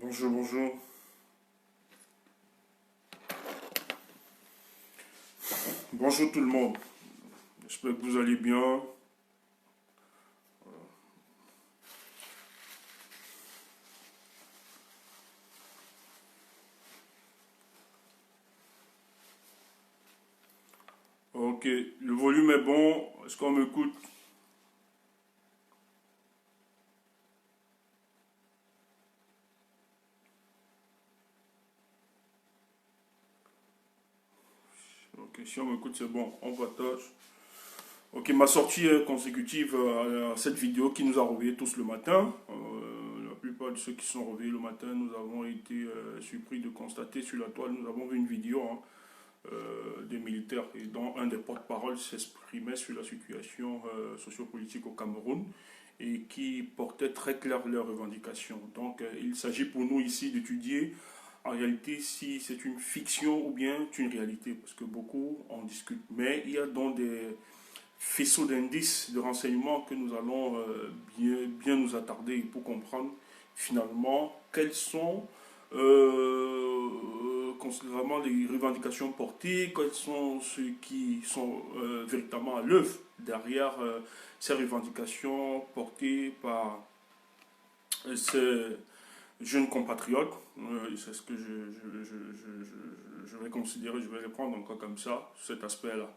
Bonjour, bonjour. Bonjour tout le monde. J'espère que vous allez bien. Ok, le volume est bon. Est-ce qu'on m'écoute? Ok, si on m'écoute, c'est bon. On partage. Ok, ma sortie est consécutive à cette vidéo qui nous a réveillés tous le matin. La plupart de ceux qui sont réveillés le matin, nous avons été surpris de constater sur la toile, nous avons vu une vidéo des militaires et dont un des porte-parole s'exprimait sur la situation sociopolitique au Cameroun et qui portait très clair leurs revendications. Donc il s'agit pour nous ici d'étudier en réalité si c'est une fiction ou bien une réalité, parce que beaucoup en discutent. Mais il y a donc des faisceaux d'indices, de renseignements que nous allons bien nous attarder pour comprendre finalement quelles sont considérablement les revendications portées, quels sont ceux qui sont véritablement à l'œuvre derrière ces revendications portées par ces jeunes compatriotes. C'est ce que je vais considérer, je vais les prendre encore comme ça, cet aspect-là.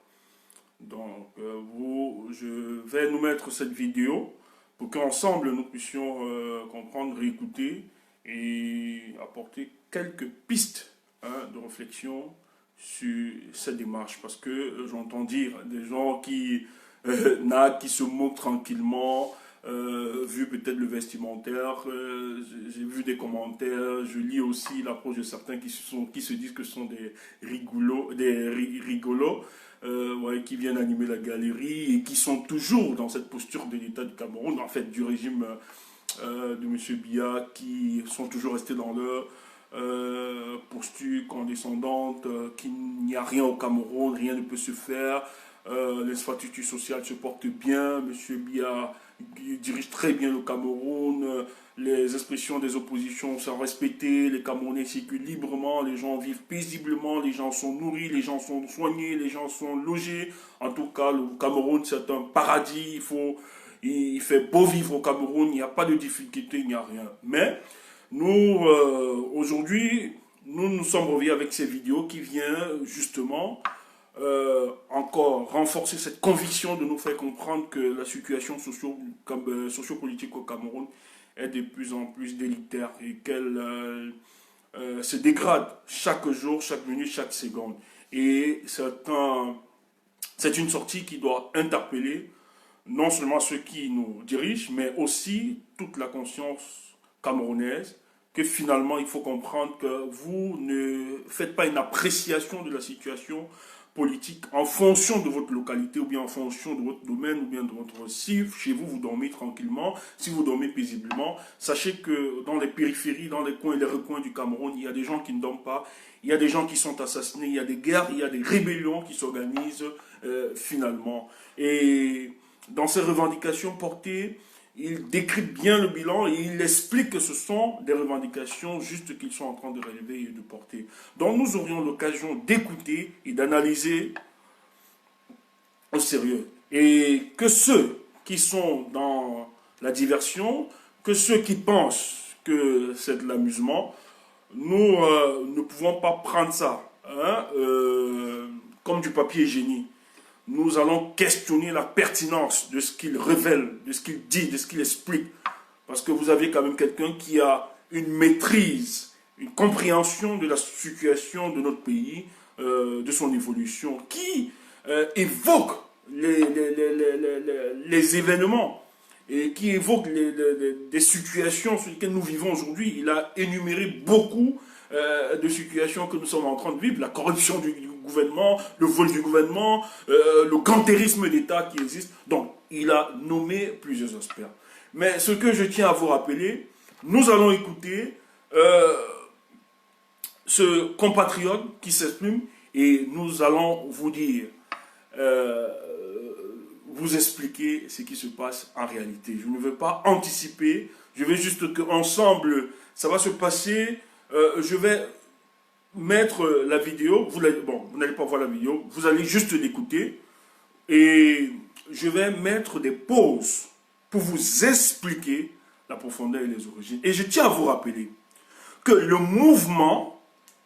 Donc, je vais nous mettre cette vidéo pour qu'ensemble nous puissions comprendre, réécouter et apporter quelques pistes de réflexion sur cette démarche. Parce que j'entends dire des gens qui se moquent tranquillement, vu peut-être le vestimentaire, j'ai vu des commentaires, je lis aussi l'approche de certains qui se disent que ce sont des rigolos, ouais, qui viennent animer la galerie et qui sont toujours dans cette posture de l'État du Cameroun, en fait du régime de M. Biya, qui sont toujours restés dans leur posture condescendante, qu'il n'y a rien au Cameroun, rien ne peut se faire, l'infrastructure sociale se porte bien, M. Biya dirige très bien le Cameroun, les expressions des oppositions sont respectées, les Camerounais circulent librement, les gens vivent paisiblement, les gens sont nourris, les gens sont soignés, les gens sont logés. En tout cas, le Cameroun, c'est un paradis, il fait beau vivre au Cameroun, il n'y a pas de difficulté, il n'y a rien. Mais nous, aujourd'hui, nous nous sommes revenus avec ces vidéos qui viennent justement encore renforcer cette conviction de nous faire comprendre que la situation sociopolitique au Cameroun est de plus en plus délétère et qu'elle se dégrade chaque jour, chaque minute, chaque seconde. Et c'est une sortie qui doit interpeller non seulement ceux qui nous dirigent, mais aussi toute la conscience camerounaise, que finalement il faut comprendre que vous ne faites pas une appréciation de la situation politique en fonction de votre localité ou bien en fonction de votre domaine ou bien de votre si chez vous vous dormez tranquillement, si vous dormez paisiblement, sachez que dans les périphéries, dans les coins et les recoins du Cameroun, il y a des gens qui ne dorment pas, il y a des gens qui sont assassinés, il y a des guerres, il y a des rébellions qui s'organisent finalement. Et dans ces revendications portées, il décrypte bien le bilan et il explique que ce sont des revendications justes qu'ils sont en train de relever et de porter. Donc nous aurions l'occasion d'écouter et d'analyser au sérieux. Et que ceux qui sont dans la diversion, que ceux qui pensent que c'est de l'amusement, nous ne pouvons pas prendre ça comme du papier hygiénique. Nous allons questionner la pertinence de ce qu'il révèle, de ce qu'il dit, de ce qu'il explique. Parce que vous avez quand même quelqu'un qui a une maîtrise, une compréhension de la situation de notre pays, de son évolution, qui évoque les événements et qui évoque des situations sur lesquelles nous vivons aujourd'hui. Il a énuméré beaucoup de situations que nous sommes en train de vivre, la corruption du gouvernement, le vol du gouvernement, le gantérisme d'État qui existe. Donc, il a nommé plusieurs aspects. Mais ce que je tiens à vous rappeler, nous allons écouter ce compatriote qui s'exprime et nous allons vous dire, vous expliquer ce qui se passe en réalité. Je ne veux pas anticiper, je veux juste qu'ensemble, ça va se passer. Je vais mettre la vidéo, vous n'allez pas voir la vidéo, vous allez juste l'écouter. Et je vais mettre des pauses pour vous expliquer la profondeur et les origines. Et je tiens à vous rappeler que le mouvement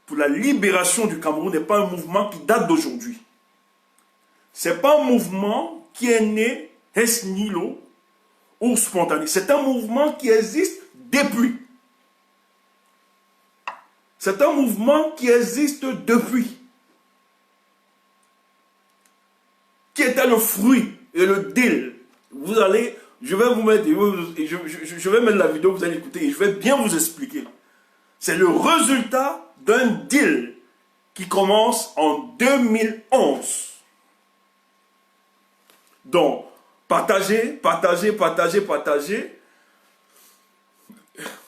pour la libération du Cameroun n'est pas un mouvement qui date d'aujourd'hui. Ce n'est pas un mouvement qui est né ex nihilo ou spontané. C'est un mouvement qui existe depuis. C'est un mouvement qui existe depuis. Qui était le fruit et le deal. Vous allez, je vais vous mettre, je vais mettre la vidéo, vous allez écouter et je vais bien vous expliquer. C'est le résultat d'un deal qui commence en 2011. Donc, partagez, partagez, partagez, partagez.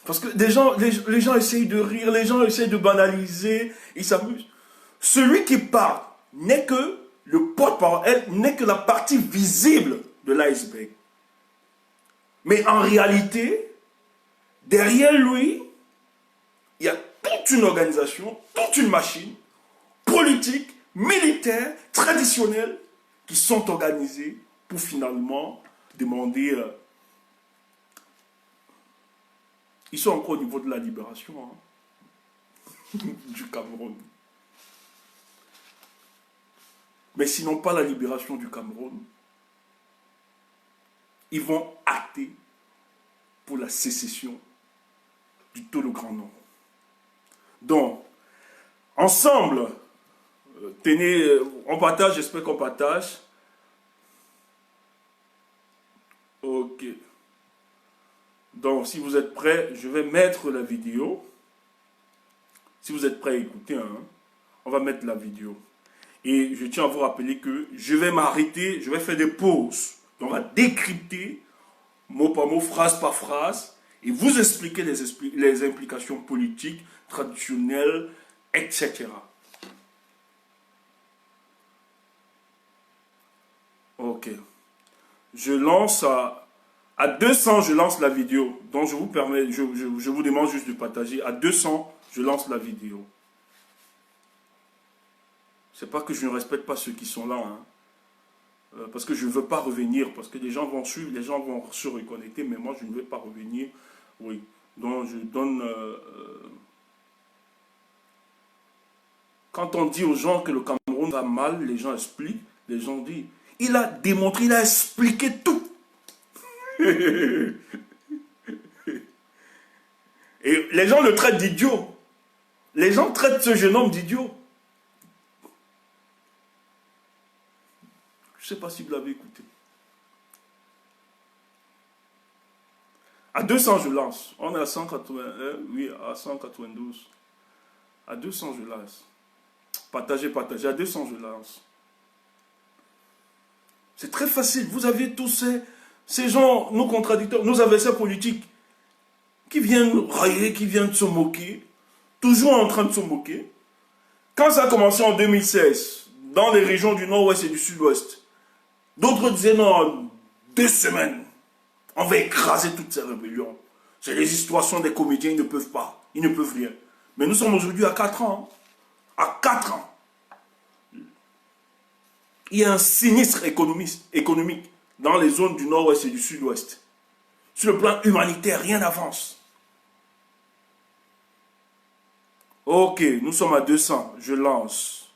Parce que les gens essayent de rire, les gens essayent de banaliser, ils s'amusent. Celui qui parle n'est que le porte-parole, n'est que la partie visible de l'iceberg. Mais en réalité, derrière lui, il y a toute une organisation, toute une machine politique, militaire, traditionnelle, qui sont organisées pour finalement demander... ils sont encore au niveau de la libération du Cameroun. Mais sinon pas la libération du Cameroun, ils vont acter pour la sécession du tout le Grand Nord. Donc, ensemble, tenez, on partage, j'espère qu'on partage. Ok. Donc, si vous êtes prêts, je vais mettre la vidéo. Si vous êtes prêts à écouter, on va mettre la vidéo. Et je tiens à vous rappeler que je vais m'arrêter, je vais faire des pauses. On va décrypter, mot par mot, phrase par phrase, et vous expliquer les implications politiques, traditionnelles, etc. Ok. Je lance à 200, je lance la vidéo. Donc je vous permets, je vous demande juste de partager. À 200, je lance la vidéo. C'est pas que je ne respecte pas ceux qui sont là, parce que je ne veux pas revenir, parce que les gens vont suivre, les gens vont se reconnecter, mais moi je ne veux pas revenir. Oui, donc je donne... quand on dit aux gens que le Cameroun va mal, les gens expliquent, les gens disent, il a démontré, il a expliqué tout. Et les gens le traitent d'idiot. Les gens traitent ce jeune homme d'idiot. Je ne sais pas si vous l'avez écouté. À 200, je lance. On est à 181, oui, à 192. À 200, je lance. Partagez, partagez. À 200, je lance. C'est très facile. Vous avez tous ces gens, nos contradicteurs, nos adversaires politiques, qui viennent railler, qui viennent se moquer, toujours en train de se moquer. Quand ça a commencé en 2016, dans les régions du nord-ouest et du sud-ouest, d'autres disaient non, en 2 semaines, on va écraser toutes ces rébellions. C'est les histoires sont des comédiens, ils ne peuvent pas, ils ne peuvent rien. Mais nous sommes aujourd'hui à 4 ans. À 4 ans. Il y a un sinistre économique dans les zones du nord-ouest et du sud-ouest. Sur le plan humanitaire, rien n'avance. Ok, nous sommes à 200. Je lance.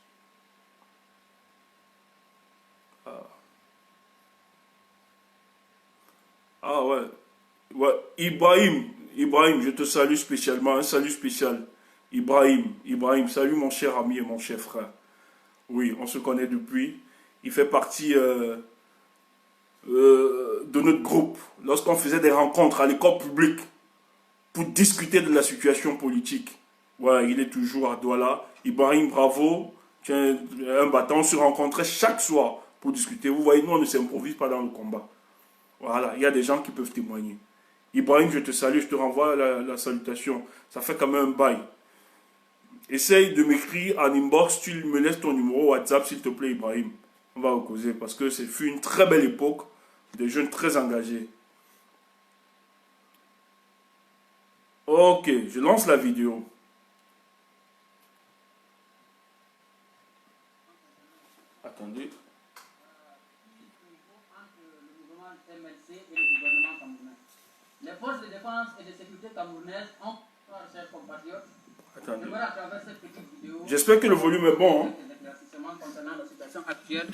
Ah ouais. Ouais. Ibrahim, je te salue spécialement. Un salut spécial. Ibrahim, salut mon cher ami et mon cher frère. Oui, on se connaît depuis. Il fait partie de notre groupe. Lorsqu'on faisait des rencontres à l'école publique pour discuter de la situation politique. Ouais, il est toujours à Douala. Ibrahim, bravo. Tu es un battant. On se rencontrait chaque soir pour discuter. Vous voyez, nous, on ne s'improvise pas dans le combat. Voilà, il y a des gens qui peuvent témoigner. Ibrahim, je te salue, je te renvoie la salutation. Ça fait quand même un bail. Essaye de m'écrire en inbox, tu me laisses ton numéro WhatsApp, s'il te plaît, Ibrahim. On va causer parce que ce fut une très belle époque, des jeunes très engagés. Ok, je lance la vidéo. Attendez. Les forces de défense et de sécurité camerounaises ont, chers compatriotes, j'aimerais à travers cette petite vidéo, j'espère que le volume est bon. Des éclaircissements concernant la situation actuelle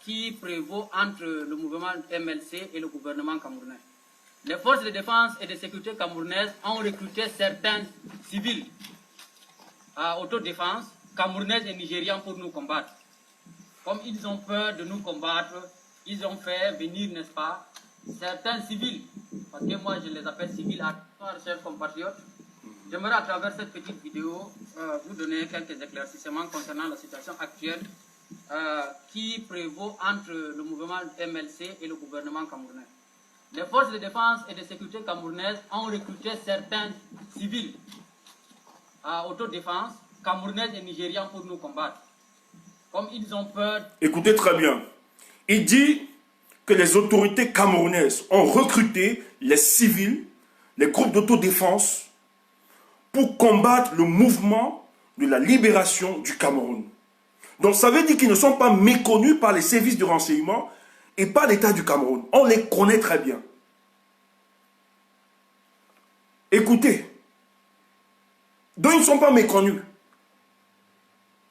qui prévaut entre le mouvement MLC et le gouvernement camerounais. Les forces de défense et de sécurité camerounaises ont recruté certains civils à autodéfense, camerounaises et nigérians pour nous combattre. Comme ils ont peur de nous combattre, ils ont fait venir, n'est-ce pas, certains civils, parce que moi je les appelle civils à chers compatriotes. J'aimerais à travers cette petite vidéo vous donner quelques éclaircissements concernant la situation actuelle qui prévaut entre le mouvement MLC et le gouvernement camerounais. Les forces de défense et de sécurité camerounaises ont recruté certains civils à autodéfense, camerounaises et nigérians pour nous combattre. Comme ils ont peur... Écoutez très bien. Il dit que les autorités camerounaises ont recruté les civils, les groupes d'autodéfense pour combattre le mouvement de la libération du Cameroun. Donc ça veut dire qu'ils ne sont pas méconnus par les services de renseignement et par l'État du Cameroun. On les connaît très bien. Écoutez. Donc ils ne sont pas méconnus.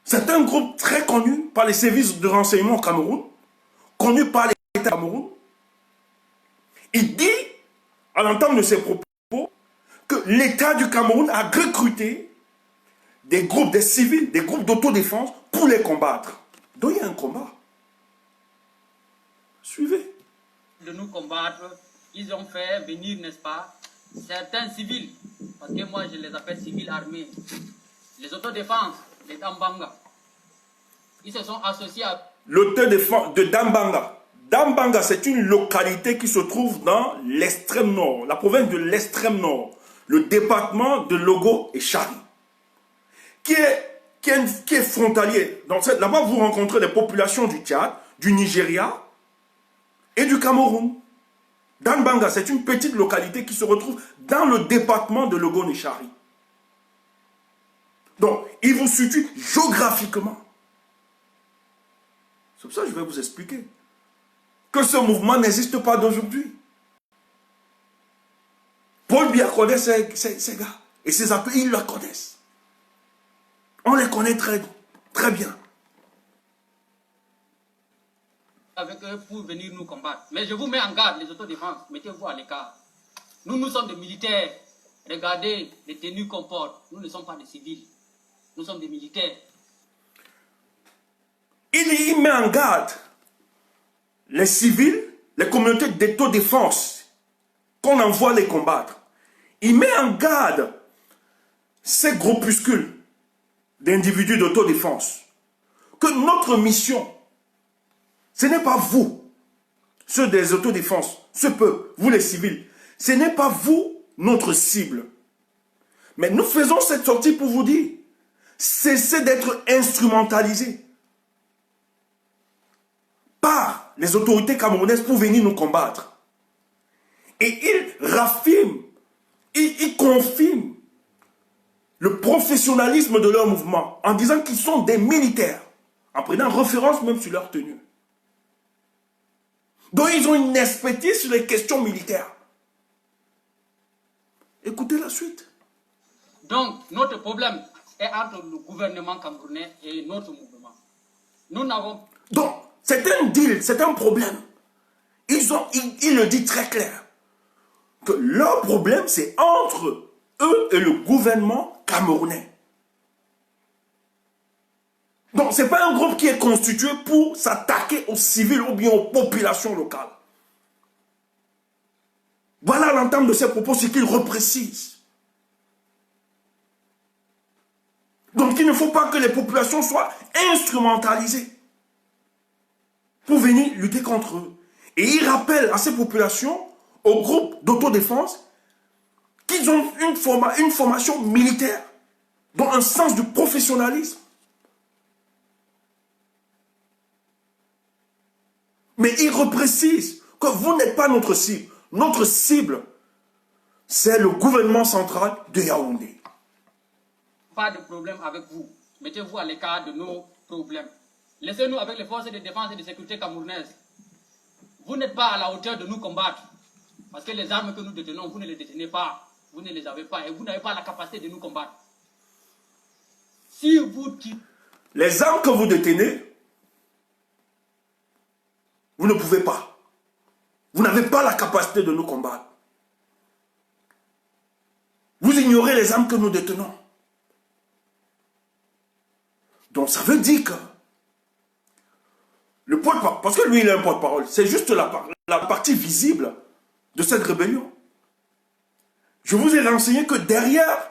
C'est un groupe très connu par les services de renseignement au Cameroun, connu par l'État du Cameroun. Il dit, à l'entame de ses propos, que l'État du Cameroun a recruté des groupes, des civils, des groupes d'autodéfense pour les combattre. Donc il y a un combat. Suivez. De nous combattre, ils ont fait venir, n'est-ce pas, certains civils, parce que moi je les appelle civils armés, les autodéfenses, les Dambanga. Ils se sont associés à... L'autodéfense de Dambanga. Dambanga, c'est une localité qui se trouve dans l'extrême nord, la province de l'extrême nord, le département de Logo et Chari, qui est frontalier. Là-bas, vous rencontrez les populations du Tchad, du Nigeria et du Cameroun. Dambanga, c'est une petite localité qui se retrouve dans le département de Logo et Chari. Donc, il vous situe géographiquement. C'est pour ça que je vais vous expliquer que ce mouvement n'existe pas d'aujourd'hui. Paul Biya connaît ces gars. Et ses appels, ils le connaissent. On les connaît très, très bien. Avec eux pour venir nous combattre. Mais je vous mets en garde, les autodéfenses, mettez-vous à l'écart. Nous sommes des militaires. Regardez les tenues qu'on porte. Nous ne sommes pas des civils. Nous sommes des militaires. Il met en garde les civils, les communautés d'autodéfense qu'on envoie les combattre. Il met en garde ces groupuscules d'individus d'autodéfense que notre mission, ce n'est pas vous, ceux des autodéfenses, ce peuple, vous les civils, ce n'est pas vous notre cible. Mais nous faisons cette sortie pour vous dire, cessez d'être instrumentalisés par les autorités camerounaises pour venir nous combattre. Et ils raffirment, ils confirment le professionnalisme de leur mouvement en disant qu'ils sont des militaires, en prenant référence même sur leur tenue. Donc ils ont une expertise sur les questions militaires. Écoutez la suite. Donc notre problème est entre le gouvernement camerounais et notre mouvement. Nous n'avons... Donc c'est un deal, c'est un problème. Ils le disent très clair. Que leur problème, c'est entre eux et le gouvernement camerounais. Donc, ce n'est pas un groupe qui est constitué pour s'attaquer aux civils ou bien aux populations locales. Voilà l'entame de ces propos, c'est qu'il reprécise. Donc, il ne faut pas que les populations soient instrumentalisées pour venir lutter contre eux. Et il rappelle à ces populations, aux groupes d'autodéfense, qu'ils ont une formation militaire, dont un sens du professionnalisme. Mais il reprécise que vous n'êtes pas notre cible. Notre cible, c'est le gouvernement central de Yaoundé. Pas de problème avec vous. Mettez-vous à l'écart de nos problèmes. Laissez-nous avec les forces de défense et de sécurité camerounaises. Vous n'êtes pas à la hauteur de nous combattre. Parce que les armes que nous détenons, vous ne les détenez pas. Vous ne les avez pas et vous n'avez pas la capacité de nous combattre. Si vous... Les armes que vous détenez, vous ne pouvez pas. Vous n'avez pas la capacité de nous combattre. Vous ignorez les armes que nous détenons. Donc ça veut dire que le porte-parole, parce que lui il est un porte-parole, c'est juste la partie visible de cette rébellion. Je vous ai renseigné que derrière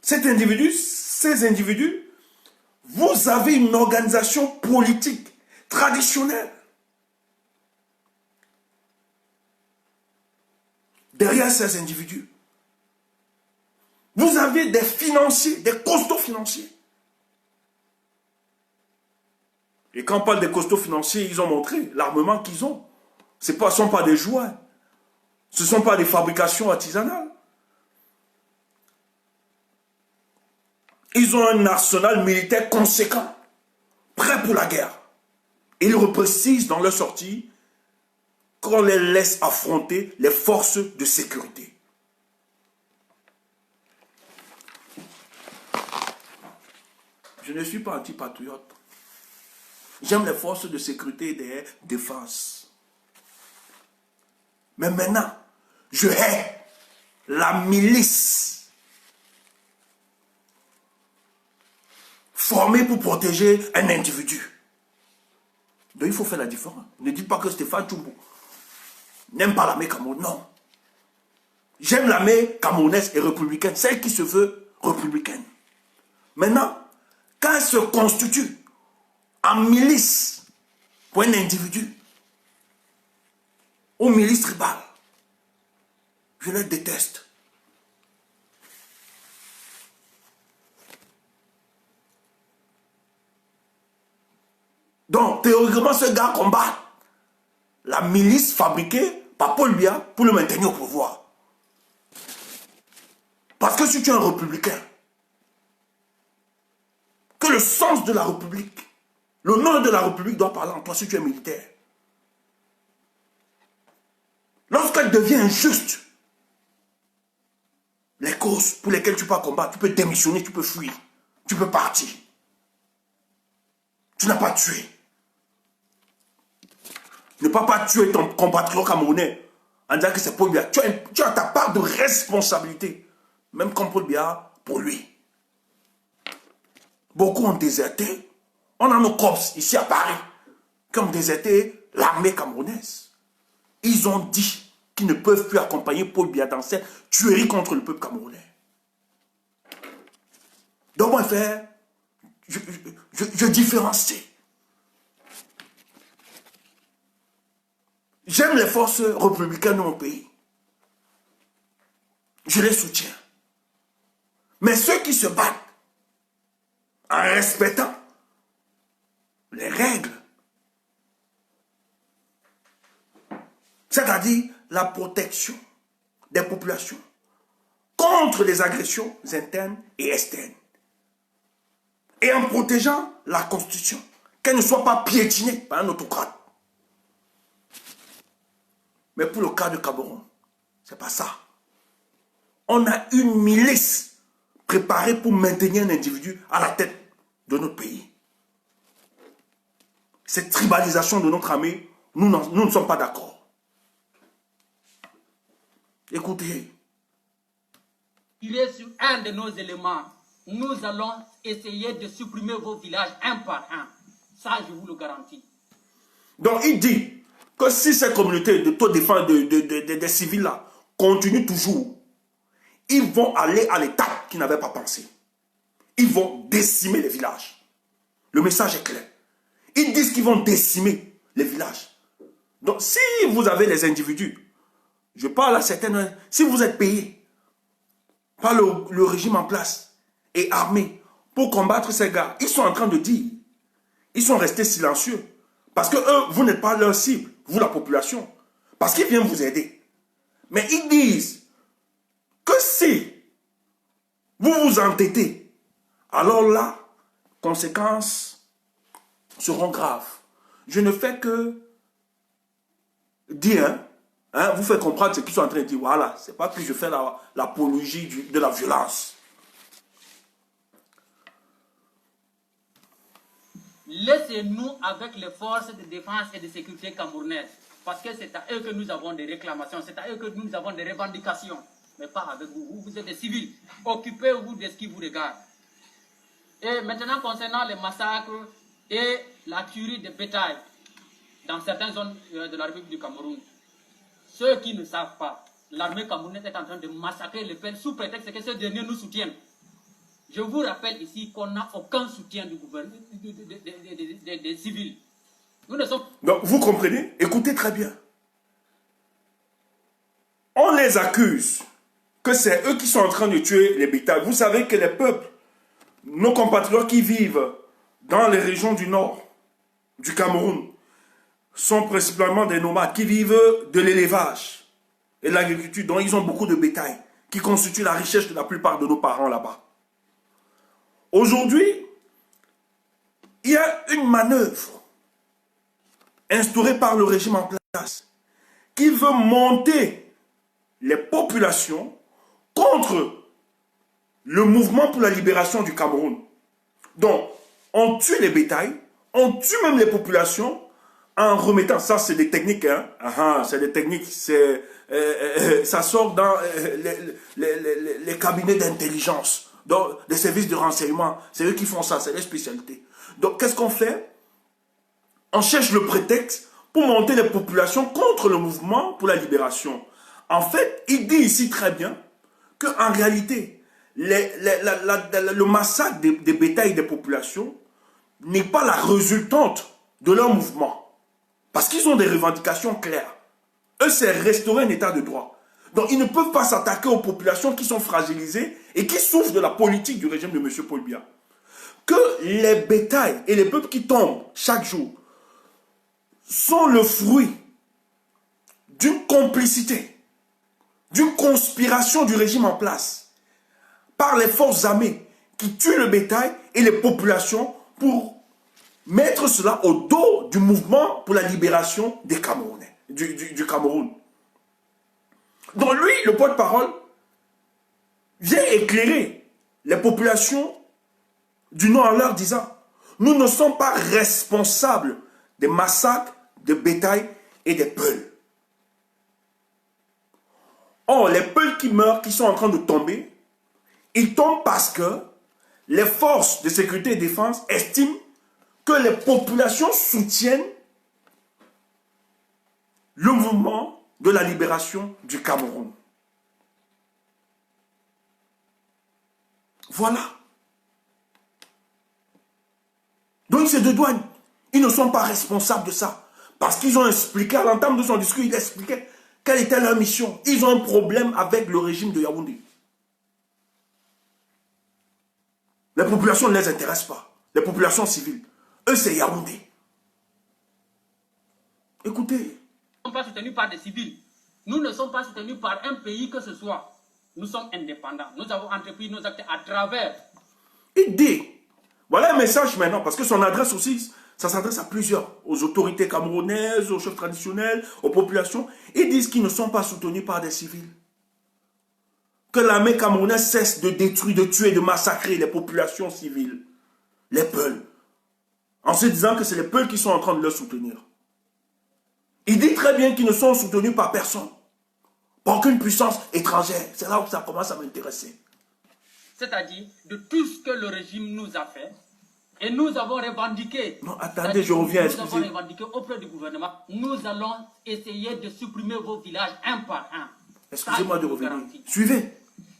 ces individus, vous avez une organisation politique traditionnelle. Derrière ces individus, vous avez des financiers, des costauds financiers. Et quand on parle des costauds financiers, ils ont montré l'armement qu'ils ont. Ce ne sont pas des jouets. Ce ne sont pas des fabrications artisanales. Ils ont un arsenal militaire conséquent, prêt pour la guerre. Et ils reprécisent dans leur sortie qu'on les laisse affronter les forces de sécurité. Je ne suis pas anti-patriote. J'aime les forces de sécurité et de défense. Mais maintenant, je hais la milice formée pour protéger un individu. Donc il faut faire la différence. Ne dites pas que Stéphane Tchoubou n'aime pas l'armée camerounaise. Non. J'aime l'armée camerounaise et républicaine, celle qui se veut républicaine. Maintenant, quand elle se constitue en milice pour un individu, ou milice tribale, je les déteste. Donc, théoriquement, ce gars combat la milice fabriquée par Paul Biya pour le maintenir au pouvoir. Parce que si tu es un républicain, que le sens de la République, l'honneur de la République doit parler en toi si tu es militaire. Lorsqu'elle devient injuste, les causes pour lesquelles tu peux combattre, tu peux démissionner, tu peux fuir, tu peux partir. Tu n'as pas tué. Ne pas tuer ton compatriote camerounais en disant que c'est Paul Biya. Tu as ta part de responsabilité, même comme Paul Biya, pour lui. Beaucoup ont déserté. On a nos corps ici à Paris qui ont déserté l'armée camerounaise. Ils ont dit qu'ils ne peuvent plus accompagner Paul Biya dans cette tuerie contre le peuple camerounais. Donc moi, je différencie. J'aime les forces républicaines de mon pays. Je les soutiens. Mais ceux qui se battent en respectant les règles, c'est-à-dire la protection des populations contre les agressions internes et externes, et en protégeant la Constitution, qu'elle ne soit pas piétinée par un autocrate. Mais pour le cas de Cameroun, c'est pas ça. On a une milice préparée pour maintenir un individu à la tête de notre pays. Cette tribalisation de notre armée, nous ne sommes pas d'accord. Écoutez. Tirez sur un de nos éléments. Nous allons essayer de supprimer vos villages un par un. Ça, je vous le garantis. Donc, il dit que si cette communauté de taux défense des civils là continue toujours, ils vont aller à l'étape qu'ils n'avaient pas pensé. Ils vont décimer les villages. Le message est clair. Ils disent qu'ils vont décimer les villages. Donc, si vous avez les individus, je parle à certaines, si vous êtes payés par le régime en place et armés pour combattre ces gars, ils sont en train de dire, ils sont restés silencieux parce que eux, vous n'êtes pas leur cible. vous la population, parce qu'ils viennent vous aider. Mais ils disent que si vous vous entêtez, alors là, conséquences seront graves. Je ne fais que dire, vous faites comprendre ce qu'ils sont en train de dire. Voilà, c'est pas que je fais l'apologie de la violence. Laissez-nous avec les forces de défense et de sécurité camerounaises. Parce que c'est à eux que nous avons des réclamations, c'est à eux que nous avons des revendications. Mais pas avec vous. Vous êtes des civils. Occupez-vous de ce qui vous regarde. Et maintenant, concernant les massacres et la tuerie de bétail dans certaines zones de la République du Cameroun, ceux qui ne savent pas, l'armée camerounaise est en train de massacrer les peuples sous prétexte que ces derniers nous soutiennent. Je vous rappelle ici qu'on n'a aucun soutien du gouvernement, des civils. Nous ne sommes... Donc, vous comprenez? Écoutez très bien. On les accuse que c'est eux qui sont en train de tuer les bétails. Vous savez que les peuples, nos compatriotes qui vivent dans les régions du nord du Cameroun, sont principalement des nomades qui vivent de l'élevage et de l'agriculture, dont ils ont beaucoup de bétail, qui constitue la richesse de la plupart de nos parents là-bas. Aujourd'hui, il y a une manœuvre instaurée par le régime en place qui veut monter les populations contre le mouvement pour la libération du Cameroun. Donc, on tue les bétails, on tue même les populations en remettant, ça c'est des techniques, c'est des techniques, ça sort dans les cabinets d'intelligence, des services de renseignement, c'est eux qui font ça, c'est les spécialités. Donc qu'est-ce qu'on fait? On cherche le prétexte pour monter les populations contre le mouvement pour la libération. En fait, il dit ici très bien qu'en réalité, le massacre des bétails et des populations n'est pas la résultante de leur mouvement. Parce qu'ils ont des revendications claires. Eux, c'est restaurer un état de droit. Donc, ils ne peuvent pas s'attaquer aux populations qui sont fragilisées et qui souffrent de la politique du régime de M. Paul Biya. Que les bétails et les peuples qui tombent chaque jour sont le fruit d'une complicité, d'une conspiration du régime en place par les forces armées qui tuent le bétail et les populations pour mettre cela au dos du mouvement pour la libération des Camerounais, du Cameroun. Donc lui, le porte-parole, vient éclairer les populations du Nord en leur disant « Nous ne sommes pas responsables des massacres de bétail et des peuls. » Or, les peuls qui meurent, qui sont en train de tomber, ils tombent parce que les forces de sécurité et de défense estiment que les populations soutiennent le mouvement de la libération du Cameroun. Voilà. Donc ces deux douanes, ils ne sont pas responsables de ça. Parce qu'ils ont expliqué, à l'entame de son discours, il expliquait quelle était leur mission. Ils ont un problème avec le régime de Yaoundé. Les populations ne les intéressent pas. Les populations civiles. Eux, c'est Yaoundé. Écoutez. Nous ne sommes pas soutenus par des civils. Nous ne sommes pas soutenus par un pays que ce soit. Nous sommes indépendants. Nous avons entrepris nos actes à travers. Il dit, voilà un message maintenant, parce que son adresse aussi, ça s'adresse à plusieurs, aux autorités camerounaises, aux chefs traditionnels, aux populations. Ils disent qu'ils ne sont pas soutenus par des civils. Que l'armée camerounaise cesse de détruire, de tuer, de massacrer les populations civiles, les Peuls, en se disant que c'est les Peuls qui sont en train de les soutenir. Il dit très bien qu'ils ne sont soutenus par personne, par aucune puissance étrangère. C'est là où ça commence à m'intéresser. C'est-à-dire de tout ce que le régime nous a fait, et nous avons revendiqué. Non, attendez, je reviens, excusez. Nous avons revendiqué auprès du gouvernement. Nous allons essayer de supprimer vos villages un par un. Excusez-moi de revenir. Suivez.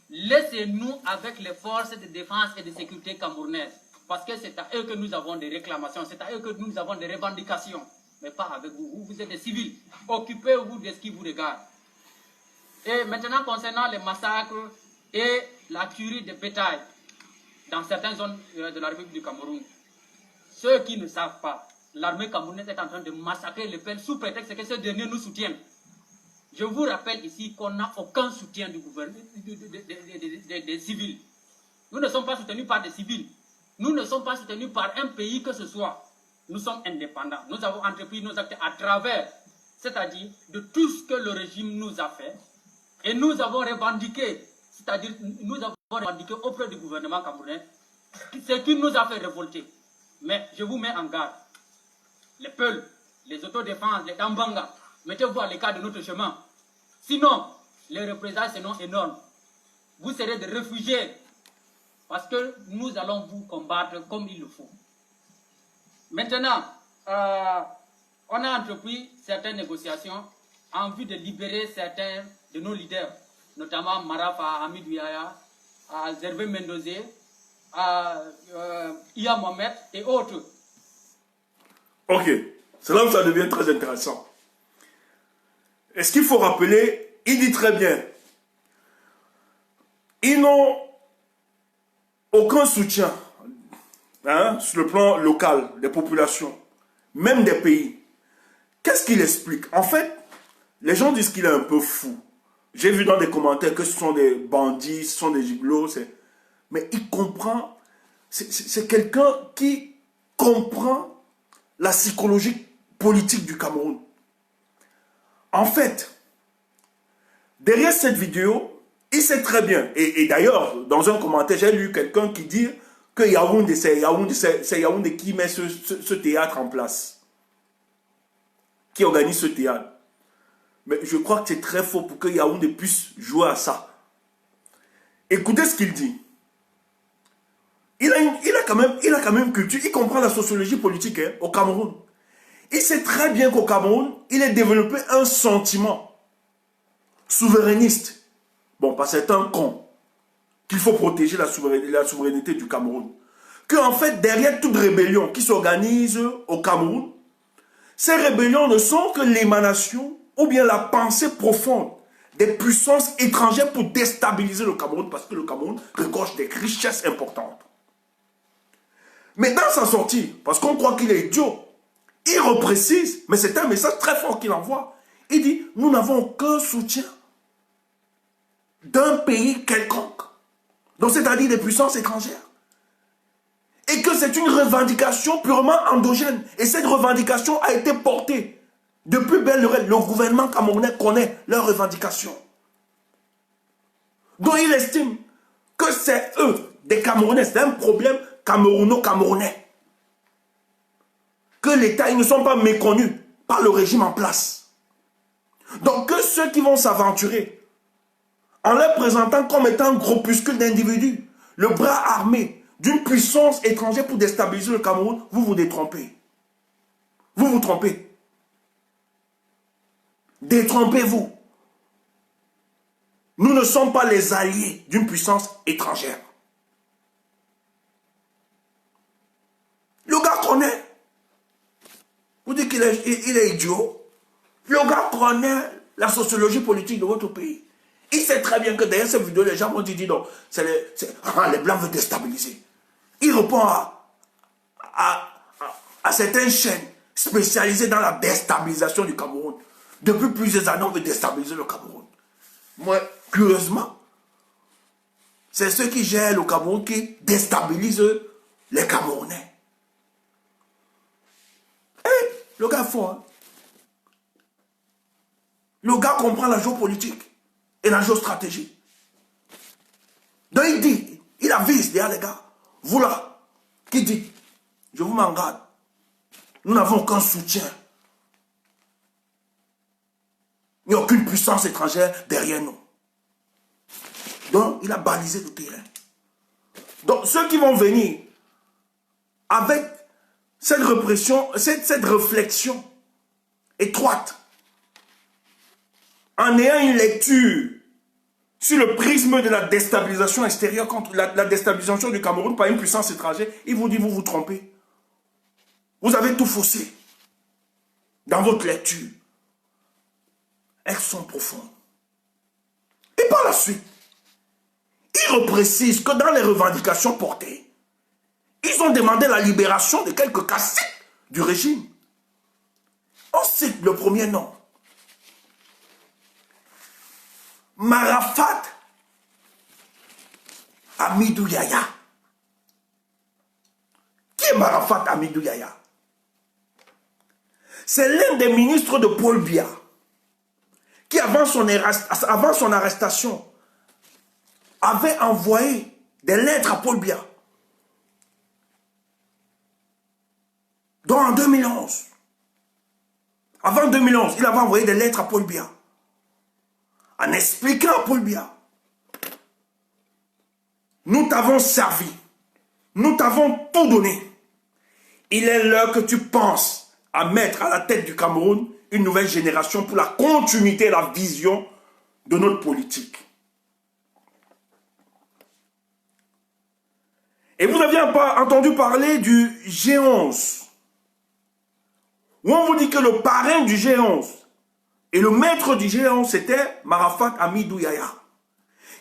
Laissez-nous avec les forces de défense et de sécurité camerounaises. Parce que c'est à eux que nous avons des réclamations, c'est à eux que nous avons des revendications. Mais pas avec vous. Vous êtes des civils. Occupez-vous de ce qui vous regarde. Et maintenant, concernant les massacres et la tuerie de bétail dans certaines zones de la République du Cameroun, ceux qui ne savent pas, l'armée camerounaise est en train de massacrer les peuples sous prétexte que ces derniers nous soutiennent. Je vous rappelle ici qu'on n'a aucun soutien du gouvernement, des civils. Nous ne sommes pas soutenus par des civils. Nous ne sommes pas soutenus par un pays que ce soit. Nous sommes indépendants. Nous avons entrepris nos actes à travers, c'est-à-dire de tout ce que le régime nous a fait. Et nous avons revendiqué, c'est-à-dire nous avons revendiqué auprès du gouvernement camerounais ce qui nous a fait révolter. Mais je vous mets en garde. Les Peuls, les autodéfenses, les Tambanga, mettez-vous à l'écart de notre chemin. Sinon, les représailles seront énormes. Vous serez des réfugiés parce que nous allons vous combattre comme il le faut. Maintenant, on a entrepris certaines négociations en vue de libérer certains de nos leaders, notamment Marafa Hamidou Yahya, Zervé Mendozé, Iya Mohamed et autres. Ok, c'est là où ça devient très intéressant. Est-ce qu'il faut rappeler, il dit très bien, ils n'ont aucun soutien sur le plan local des populations, même des pays. Qu'est-ce qu'il explique? En fait, les gens disent qu'il est un peu fou. J'ai vu dans des commentaires que ce sont des bandits, ce sont des gigolos, mais il comprend, c'est quelqu'un qui comprend la psychologie politique du Cameroun. En fait, derrière cette vidéo, il sait très bien, et d'ailleurs, dans un commentaire, j'ai lu quelqu'un qui dit que Yaoundé, c'est Yaoundé qui met ce théâtre en place, qui organise ce théâtre. Mais je crois que c'est très faux pour que Yaoundé puisse jouer à ça. Écoutez ce qu'il dit. Il a quand même culture, il comprend la sociologie politique au Cameroun. Il sait très bien qu'au Cameroun, il a développé un sentiment souverainiste. Bon, parce que c'est un con. Qu'il faut protéger la souveraineté du Cameroun. Qu'en fait, derrière toute rébellion qui s'organise au Cameroun, ces rébellions ne sont que l'émanation ou bien la pensée profonde des puissances étrangères pour déstabiliser le Cameroun, parce que le Cameroun regorge des richesses importantes. Mais dans sa sortie, parce qu'on croit qu'il est idiot, il reprécise, mais c'est un message très fort qu'il envoie. Il dit, nous n'avons aucun soutien d'un pays quelconque, donc c'est-à-dire des puissances étrangères. Et que c'est une revendication purement endogène. Et cette revendication a été portée depuis belle lurette. Le gouvernement camerounais connaît leurs revendications. Donc il estime que c'est eux, des Camerounais, c'est un problème camerouno-camerounais. Que l'État, ils ne sont pas méconnus par le régime en place. Donc que ceux qui vont s'aventurer, en les présentant comme étant un groupuscule d'individus, le bras armé d'une puissance étrangère pour déstabiliser le Cameroun, vous vous détrompez. Vous vous trompez. Détrompez-vous. Nous ne sommes pas les alliés d'une puissance étrangère. Le gars connaît. Vous dites qu'il est idiot. Le gars connaît la sociologie politique de votre pays. Il sait très bien que derrière cette vidéo, les gens vont dire non, les Blancs veulent déstabiliser. Il répond à certaines chaînes spécialisées dans la déstabilisation du Cameroun. Depuis plusieurs années, on veut déstabiliser le Cameroun. Moi, curieusement, c'est ceux qui gèrent le Cameroun qui déstabilisent les Camerounais. Et le gars est fort. Hein? Le gars comprend la géopolitique et la géostratégie. Donc il dit, il avise derrière les gars. Vous là, qui dit, je vous m'en garde, nous n'avons aucun soutien. Il n'y a aucune puissance étrangère derrière nous. Donc, il a balisé le terrain. Donc, ceux qui vont venir avec cette répression, cette réflexion étroite, en ayant une lecture sur le prisme de la déstabilisation extérieure contre la déstabilisation du Cameroun par une puissance étrangère, il vous dit, vous vous trompez. Vous avez tout faussé dans votre lecture. Elles sont profondes. Et par la suite, il reprécise que dans les revendications portées, ils ont demandé la libération de quelques caciques du régime. On cite le premier nom. Marafat Hamidou Yahya. Qui est Marafat Hamidou Yahya? C'est l'un des ministres de Paul Biya qui, avant son arrestation, avait envoyé des lettres à Paul Biya. Donc en 2011, avant 2011, il avait envoyé des lettres à Paul Biya en expliquant à Paul Biya: nous t'avons servi, nous t'avons tout donné. Il est l'heure que tu penses à mettre à la tête du Cameroun une nouvelle génération pour la continuité et la vision de notre politique. Et vous n'aviez pas entendu parler du G11, où on vous dit que le parrain du G11 et le maître du G11, c'était Marafat Hamidou Yahya,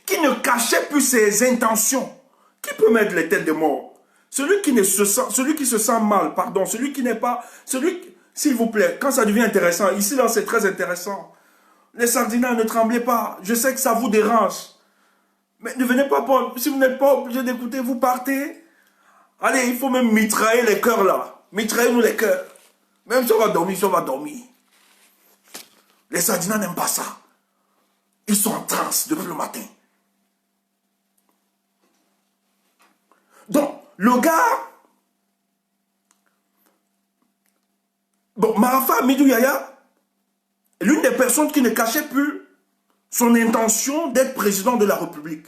qui ne cachait plus ses intentions. Qui peut mettre les têtes de mort? Celui qui se sent mal, pardon, celui qui n'est pas... S'il vous plaît, quand ça devient intéressant, ici là c'est très intéressant. Les sardinats, ne tremblez pas. Je sais que ça vous dérange. Mais ne venez pas, si vous n'êtes pas obligé d'écouter, vous partez. Allez, il faut même mitrailler les cœurs là. Mitraillez-nous les cœurs. Même si on va dormir, si on va dormir. Les sardinats n'aiment pas ça. Ils sont en transe depuis le matin. Donc, le gars... Bon, Marafat Hamidou Yahya, l'une des personnes qui ne cachait plus son intention d'être président de la République.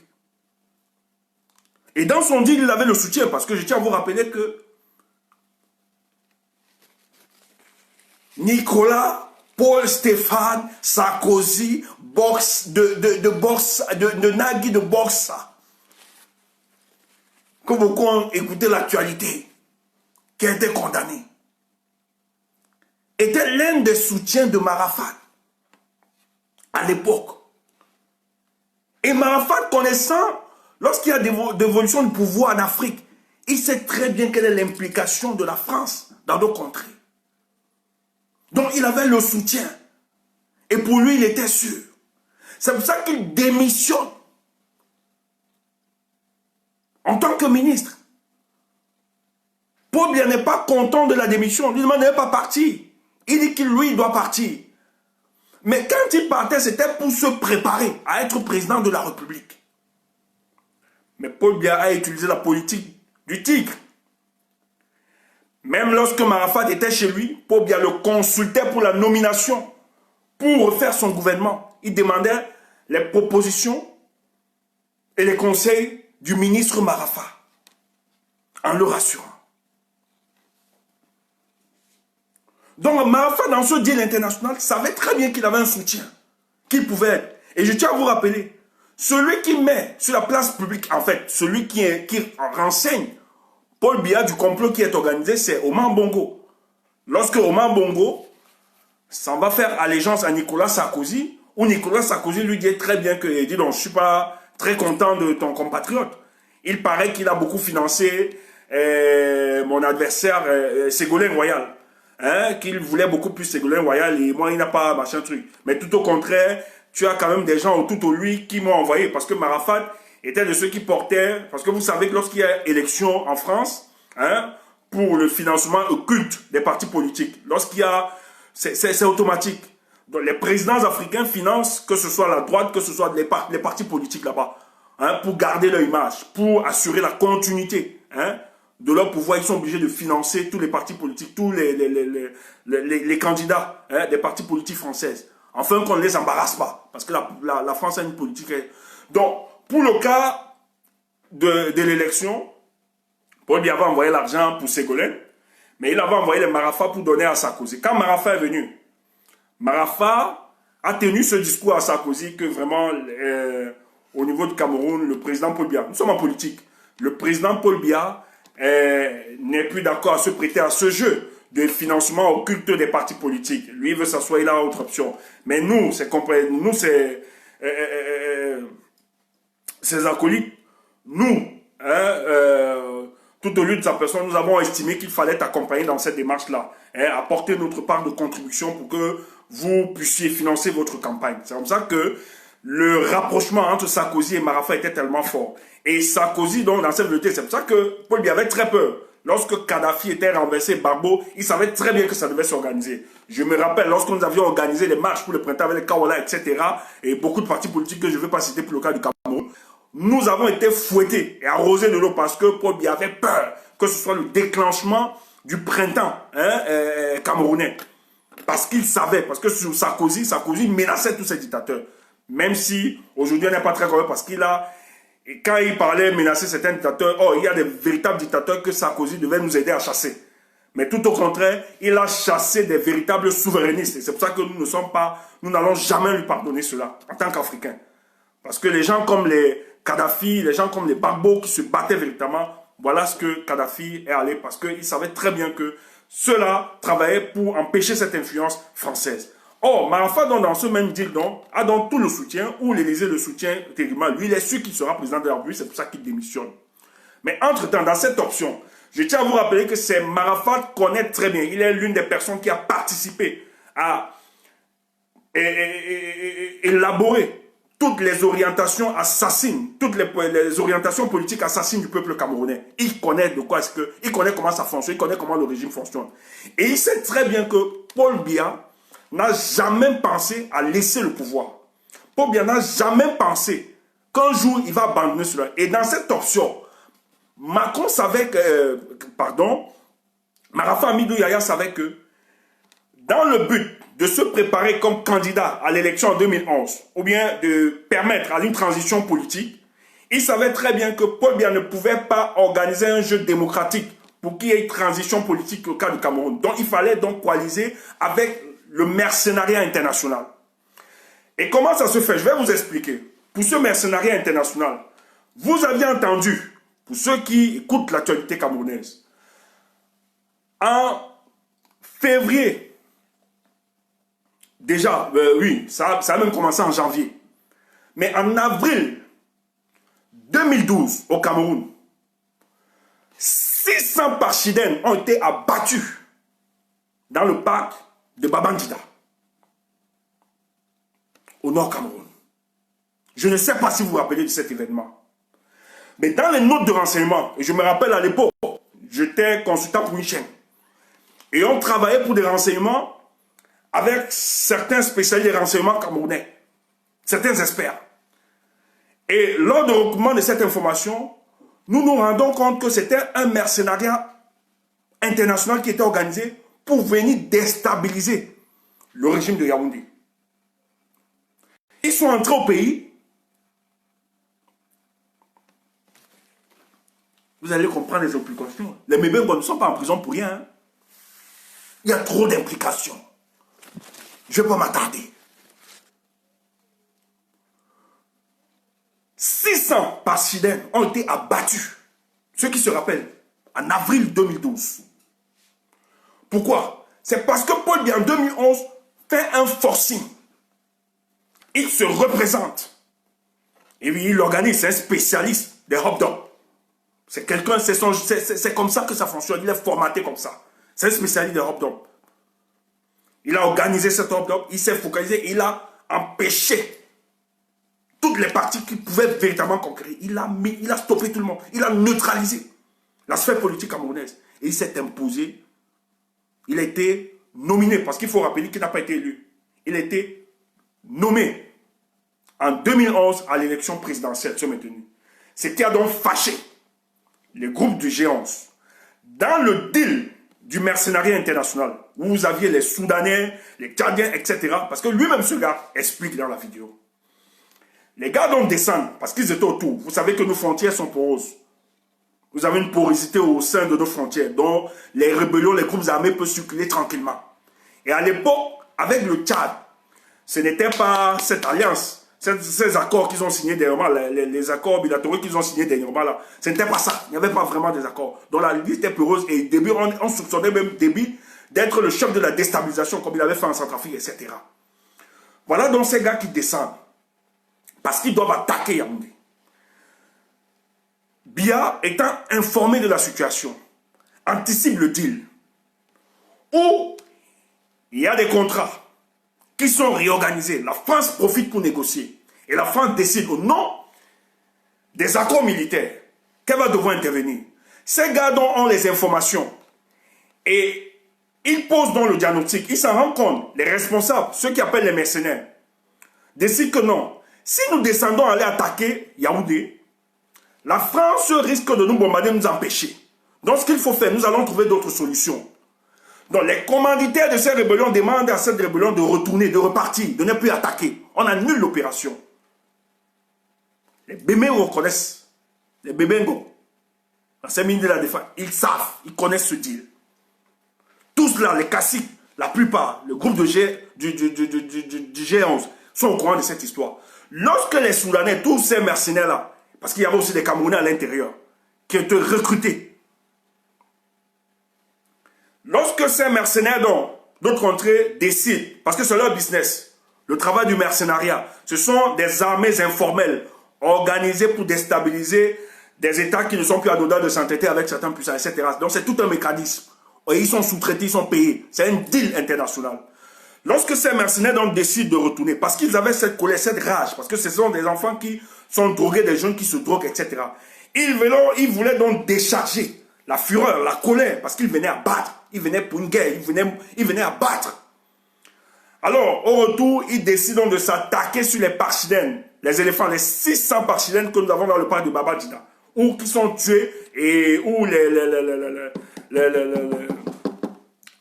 Et dans son deal, il avait le soutien, parce que je tiens à vous rappeler que Nicolas, Paul Stéphane, Sarkozy, de Nagui de Borsa, que beaucoup ont écouté l'actualité, qui a été condamné, était l'un des soutiens de Marafat à l'époque. Et Marafat, connaissant, lorsqu'il y a dévolution de pouvoir en Afrique, il sait très bien quelle est l'implication de la France dans nos contrées. Donc il avait le soutien. Et pour lui, il était sûr. C'est pour ça qu'il démissionne en tant que ministre. Paul Biya n'est pas content de la démission. Il ne demande pas partir. Il dit qu'il, lui, il doit partir. Mais quand il partait, c'était pour se préparer à être président de la République. Mais Paul Biya a utilisé la politique du tigre. Même lorsque Marafat était chez lui, Paul Biya le consultait pour la nomination, pour refaire son gouvernement. Il demandait les propositions et les conseils du ministre Marafat, en le rassurant. Donc Marafat, dans ce deal international, savait très bien qu'il avait un soutien, qu'il pouvait être. Et je tiens à vous rappeler, celui qui met sur la place publique, en fait, celui qui renseigne Paul Biya du complot qui est organisé, c'est Omar Bongo. Lorsque Omar Bongo s'en va faire allégeance à Nicolas Sarkozy, où Nicolas Sarkozy lui dit très bien que, il dit donc je ne suis pas très content de ton compatriote. Il paraît qu'il a beaucoup financé mon adversaire Ségolène Royal. Hein, qu'il voulait beaucoup plus Ségolène Royal et moi il n'a pas machin truc. Mais tout au contraire, tu as quand même des gens autour de lui qui m'ont envoyé parce que Marafat était de ceux qui portaient, parce que vous savez que lorsqu'il y a élection en France, hein, pour le financement occulte des partis politiques, lorsqu'il y a, c'est automatique. Donc les présidents africains financent, que ce soit la droite, que ce soit les partis politiques là-bas, hein, pour garder leur image, pour assurer la continuité, hein, de leur pouvoir. Ils sont obligés de financer tous les partis politiques, tous les candidats, hein, des partis politiques françaises, afin qu'on ne les embarrasse pas, parce que la France a une politique. Donc, pour le cas de l'élection, Paul Biya avait envoyé l'argent pour Ségolène, mais il avait envoyé les Marafat pour donner à Sarkozy. Quand Marafat est venu, Marafat a tenu ce discours à Sarkozy que vraiment, au niveau du Cameroun, le président Paul Biya, nous sommes en politique, le président Paul Biya n'est plus d'accord à se prêter à ce jeu de financement occulte des partis politiques. Lui, il veut s'asseoir, il a autre option. Mais nous, c'est ces acolytes, nous, hein, Tout au lieu de sa personne, nous avons estimé qu'il fallait t'accompagner dans cette démarche-là. Apporter notre part de contribution pour que vous puissiez financer votre campagne. C'est comme ça que le rapprochement entre Sarkozy et Marafa était tellement fort. Et Sarkozy, donc, dans cette vérité, c'est pour ça que Paul Biya avait très peur. Lorsque Kadhafi était renversé, Barbeau, il savait très bien que ça devait s'organiser. Je me rappelle, lorsque nous avions organisé les marches pour le printemps avec les Kawala, etc., et beaucoup de partis politiques que je ne vais pas citer pour le cas du Cameroun, nous avons été fouettés et arrosés de l'eau parce que Paul Biya avait peur que ce soit le déclenchement du printemps camerounais. Parce qu'il savait, parce que sur Sarkozy menaçait tous ces dictateurs. Même si, aujourd'hui, on n'est pas très convaincu parce qu'il a... Et quand il parlait menacer certains dictateurs, il y a des véritables dictateurs que Sarkozy devait nous aider à chasser. Mais tout au contraire, il a chassé des véritables souverainistes. Et c'est pour ça que nous n'allons jamais lui pardonner cela, en tant qu'Africains. Parce que les gens comme les Kadhafi, les gens comme les Barbeau qui se battaient véritablement, voilà ce que Kadhafi est allé, parce qu'il savait très bien que ceux-là travaillaient pour empêcher cette influence française. Or, Marafa, dans ce même deal, a donc tout le soutien, ou l'Élysée le soutient terriblement. Lui, il est sûr qu'il sera président de la République, c'est pour ça qu'il démissionne. Mais entre-temps, dans cette option, je tiens à vous rappeler que c'est Marafa connaît très bien. Il est l'une des personnes qui a participé à élaborer toutes les orientations assassines, toutes les orientations politiques assassines du peuple camerounais. Il connaît de quoi est-ce que, il connaît comment ça fonctionne, il connaît comment le régime fonctionne. Et il sait très bien que Paul Biya n'a jamais pensé à laisser le pouvoir. Paul Biya n'a jamais pensé qu'un jour il va abandonner cela. Et dans cette option, Macron savait que, Marafa Amidou Yahya savait que dans le but de se préparer comme candidat à l'élection en 2011, ou bien de permettre à une transition politique, il savait très bien que Paul Biya ne pouvait pas organiser un jeu démocratique pour qu'il y ait une transition politique au cas du Cameroun. Donc il fallait donc coaliser avec le mercenariat international. Et comment ça se fait? Je vais vous expliquer. Pour ce mercenariat international, vous aviez entendu, pour ceux qui écoutent l'actualité camerounaise, en février, déjà, oui, ça a même commencé en janvier. Mais en avril 2012, au Cameroun, 600 parchidènes ont été abattus dans le parc de Babangida, au nord Cameroun. Je ne sais pas si vous vous rappelez de cet événement. Mais dans les notes de renseignement, et je me rappelle à l'époque, j'étais consultant pour une chaîne. Et on travaillait pour des renseignements avec certains spécialistes des renseignements camerounais, certains experts. Et lors du recoupement de cette information, nous nous rendons compte que c'était un mercenariat international qui était organisé pour venir déstabiliser le régime de Yaoundé. Ils sont entrés au pays. Vous allez comprendre les implications. Les Mébengos ne sont pas en prison pour rien. Il y a trop d'implications. Je ne vais pas m'attarder. 600 parchidènes ont été abattus. Ceux qui se rappellent, en avril 2012. Pourquoi? C'est parce que Paul Biya en 2011 fait un forcing. Il se représente. Et puis il organise, c'est un spécialiste des hop-dop. C'est quelqu'un, c'est comme ça que ça fonctionne. Il est formaté comme ça. C'est un spécialiste des hop-dop. Il a organisé cet hop-dop, il s'est focalisé, il a empêché toutes les parties qui pouvaient véritablement conquérir. Il a stoppé tout le monde. Il a neutralisé la sphère politique camerounaise. Et il s'est imposé. Il a été nominé, parce qu'il faut rappeler qu'il n'a pas été élu. Il a été nommé en 2011 à l'élection présidentielle, se maintenue. Ce qui a donc fâché les groupes du G11. Dans le deal du mercenariat international, où vous aviez les Soudanais, les Tchadiens, etc. Parce que lui-même, ce gars, explique dans la vidéo. Les gars donc descendent, parce qu'ils étaient autour. Vous savez que nos frontières sont poreuses. Vous avez une porosité au sein de nos frontières, dont les rébellions, les groupes armés peuvent circuler tranquillement. Et à l'époque, avec le Tchad, ce n'était pas cette alliance, ces accords qu'ils ont signés dernièrement, les accords bilatéraux qu'ils ont signés dernièrement, là, ce n'était pas ça. Il n'y avait pas vraiment des accords. Donc la liste était peureuse et au début, on soupçonnait même Déby d'être le chef de la déstabilisation, comme il avait fait en Centrafrique, etc. Voilà donc ces gars qui descendent, parce qu'ils doivent attaquer Yaoundé. Biya, étant informé de la situation, anticipe le deal, où il y a des contrats qui sont réorganisés. La France profite pour négocier. Et la France décide au nom des accords militaires qu'elle va devoir intervenir. Ces gars dont ont les informations et ils posent donc le diagnostic, ils s'en rendent compte, les responsables, ceux qui appellent les mercenaires, décident que non, si nous descendons à aller attaquer Yaoundé, la France risque de nous bombarder, nous empêcher. Donc ce qu'il faut faire, nous allons trouver d'autres solutions. Donc les commanditaires de ces rébellions demandent à cette rébellion de retourner, de repartir, de ne plus attaquer. On annule l'opération. Les bébés reconnaissent, les bébéngos, l'ancien ministre de la Défense, ils savent, ils connaissent ce deal. Tous là, les caciques, la plupart, le groupe de du G11, sont au courant de cette histoire. Lorsque les Soudanais, tous ces mercenaires-là, parce qu'il y avait aussi des Camerounais à l'intérieur, qui étaient recrutés, lorsque ces mercenaires d'autres contrées décident, parce que c'est leur business, le travail du mercenariat, ce sont des armées informelles organisées pour déstabiliser des États qui ne sont plus à dos de s'entêter avec certaines puissances, etc. Donc c'est tout un mécanisme. Et ils sont sous-traités, ils sont payés. C'est un deal international. Lorsque ces mercenaires décident de retourner, parce qu'ils avaient cette colère, cette rage, parce que ce sont des enfants qui sont drogués, des jeunes qui se droguent, etc. Ils voulaient donc décharger la fureur, la colère, parce qu'ils venaient à battre. Ils venaient pour une guerre, ils venaient à battre. Alors, au retour, ils décident de s'attaquer sur les parchidènes, les éléphants, les 600 parchidènes que nous avons dans le parc de Babadjida, ou qui sont tués, et où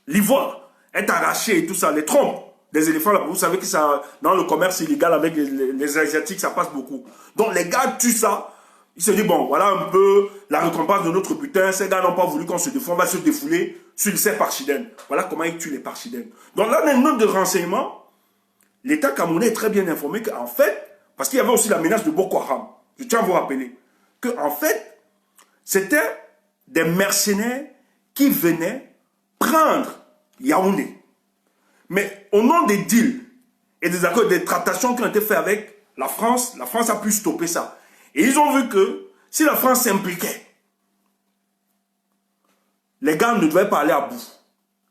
l'ivoire est arraché et tout ça, les trompes des éléphants, là, vous savez que ça, dans le commerce illégal avec les Asiatiques, ça passe beaucoup. Donc les gars tuent ça, ils se disent, bon, voilà un peu la récompense de notre butin, ces gars n'ont pas voulu qu'on se défoule, on va se défouler sur ces parchidènes. Voilà comment ils tuent les parchidènes. Donc là, une note de renseignement, l'État camerounais est très bien informé qu'en fait, parce qu'il y avait aussi la menace de Boko Haram, je tiens à vous rappeler, qu'en fait, c'était des mercenaires qui venaient prendre Yaoundé. Mais au nom des deals et des accords, des tractations qui ont été faits avec la France a pu stopper ça. Et ils ont vu que si la France s'impliquait, les gars ne devaient pas aller à bout.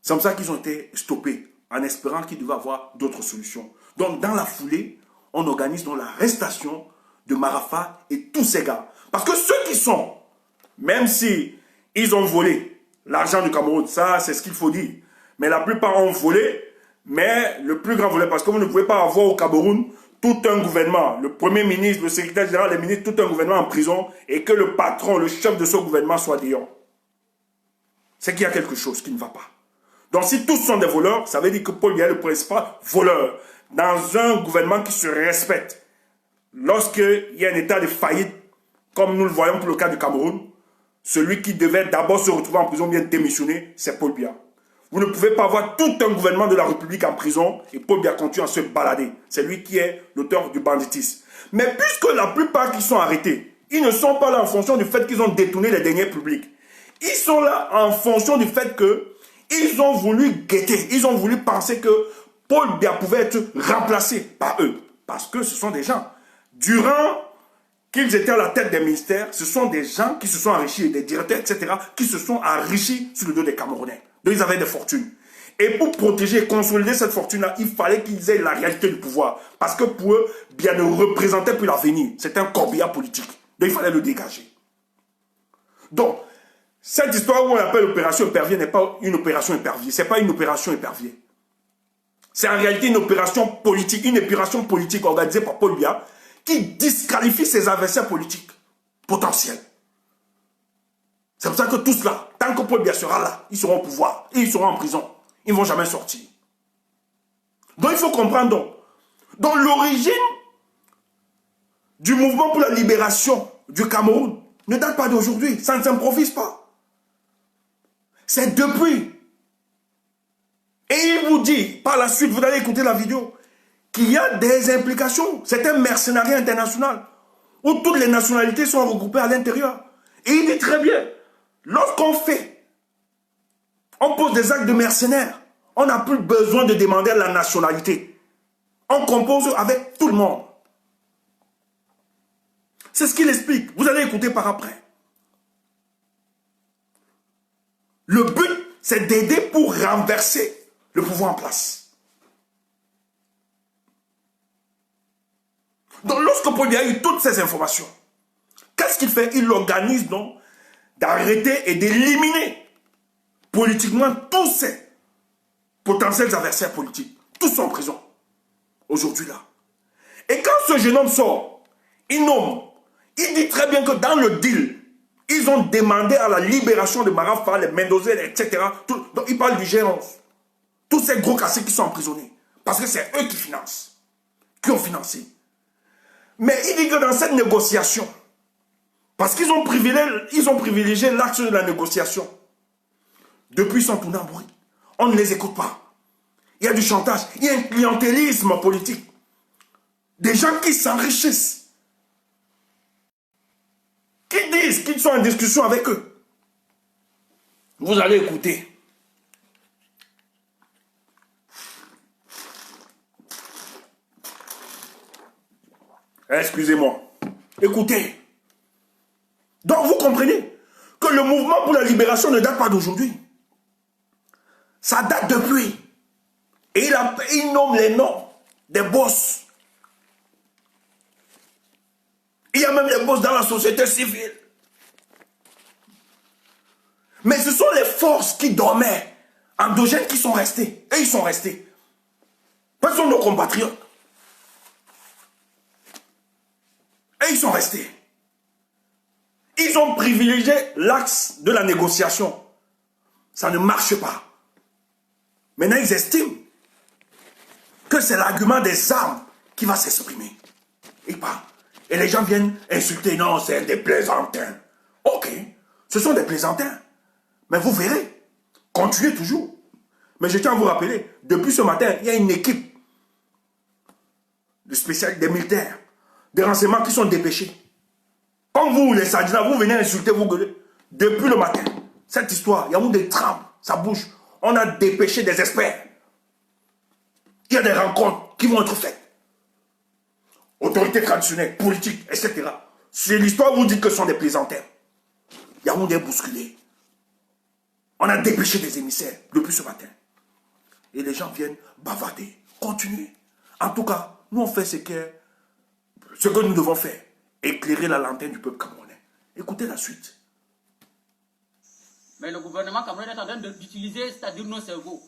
C'est comme ça qu'ils ont été stoppés, en espérant qu'ils devaient avoir d'autres solutions. Donc dans la foulée, on organise donc l'arrestation de Marafa et tous ces gars. Parce que ceux qui sont, même si ils ont volé l'argent du Cameroun, ça c'est ce qu'il faut dire, mais la plupart ont volé, mais le plus grand volet, parce que vous ne pouvez pas avoir au Cameroun tout un gouvernement, le premier ministre, le secrétaire général, les ministres, tout un gouvernement en prison, et que le patron, le chef de ce gouvernement soit dehors. C'est qu'il y a quelque chose qui ne va pas. Donc si tous sont des voleurs, ça veut dire que Paul Biya est le principal voleur dans un gouvernement qui se respecte. Lorsqu'il y a un état de faillite, comme nous le voyons pour le cas du Cameroun, celui qui devait d'abord se retrouver en prison, bien démissionner, c'est Paul Biya. Vous ne pouvez pas avoir tout un gouvernement de la République en prison et Paul Biya continue à se balader. C'est lui qui est l'auteur du banditisme. Mais puisque la plupart qui sont arrêtés, ils ne sont pas là en fonction du fait qu'ils ont détourné les deniers publics. Ils sont là en fonction du fait qu'ils ont voulu guetter, ils ont voulu penser que Paul Biya pouvait être remplacé par eux. Parce que ce sont des gens. Durant qu'ils étaient à la tête des ministères, ce sont des gens qui se sont enrichis, des directeurs, etc., qui se sont enrichis sur le dos des Camerounais. Donc ils avaient des fortunes. Et pour protéger et consolider cette fortune-là, il fallait qu'ils aient la réalité du pouvoir. Parce que pour eux, Biya ne représentait plus l'avenir. C'était un corbillard politique. Donc il fallait le dégager. Donc, cette histoire où on appelle opération épervier n'est pas une opération épervier. Ce n'est pas une opération épervier. C'est en réalité une opération politique organisée par Paul Biya qui disqualifie ses adversaires politiques potentiels. C'est pour ça que tous là, tant que Paul Biya sera là, ils seront au pouvoir et ils seront en prison. Ils ne vont jamais sortir. Donc il faut comprendre donc l'origine du mouvement pour la libération du Cameroun ne date pas d'aujourd'hui. Ça ne s'improvise pas. C'est depuis. Et il vous dit, par la suite, vous allez écouter la vidéo, qu'il y a des implications. C'est un mercenariat international où toutes les nationalités sont regroupées à l'intérieur. Et il dit très bien, lorsqu'on pose des actes de mercenaires, on n'a plus besoin de demander la nationalité. On compose avec tout le monde. C'est ce qu'il explique. Vous allez écouter par après. Le but, c'est d'aider pour renverser le pouvoir en place. Donc, lorsque Paul Biya a eu toutes ces informations, qu'est-ce qu'il fait? Il organise donc d'arrêter et d'éliminer politiquement tous ces potentiels adversaires politiques. Tous sont en prison, aujourd'hui là. Et quand ce jeune homme sort, il dit très bien que dans le deal, ils ont demandé à la libération de Marafa, les Mendoza, etc. Donc il parle du G11. Tous ces gros cassés qui sont emprisonnés. Parce que c'est eux qui financent. Qui ont financé. Mais il dit que dans cette négociation, parce qu'ils ont privilégié l'axe de la négociation, depuis son tournant en bruit, on ne les écoute pas. Il y a du chantage, il y a un clientélisme politique. Des gens qui s'enrichissent, qui disent qu'ils sont en discussion avec eux. Vous allez écouter. Excusez-moi. Écoutez. Donc vous comprenez que le mouvement pour la libération ne date pas d'aujourd'hui. Ça date depuis. Et il nomme les noms des boss. Il y a même les boss dans la société civile. Mais ce sont les forces qui dormaient, endogènes, qui sont restées. Et ils sont restés. Ce sont nos compatriotes. Et ils sont restés. Ils ont privilégié l'axe de la négociation. Ça ne marche pas. Maintenant, ils estiment que c'est l'argument des armes qui va s'exprimer. Et pas. Et les gens viennent insulter. Non, c'est des plaisantins. Ok, ce sont des plaisantins. Mais vous verrez, continuez toujours. Mais je tiens à vous rappeler, depuis ce matin, il y a une équipe de spécialistes, des militaires, des renseignements qui sont dépêchés. Comme vous, les Sadina, vous venez insulter, vous gueulez. Depuis le matin, cette histoire, il y a des trembles, ça bouge. On a dépêché des experts. Il y a des rencontres qui vont être faites. Autorités traditionnelles, politiques, etc. C'est l'histoire, vous dites que ce sont des plaisantins. Il y a des bousculés. On a dépêché des émissaires depuis ce matin. Et les gens viennent bavarder. Continuez. En tout cas, nous on fait ce que nous devons faire. Éclairer la lanterne du peuple camerounais. Écoutez la suite. Mais le gouvernement camerounais est en train d'utiliser, c'est-à-dire nos cerveaux.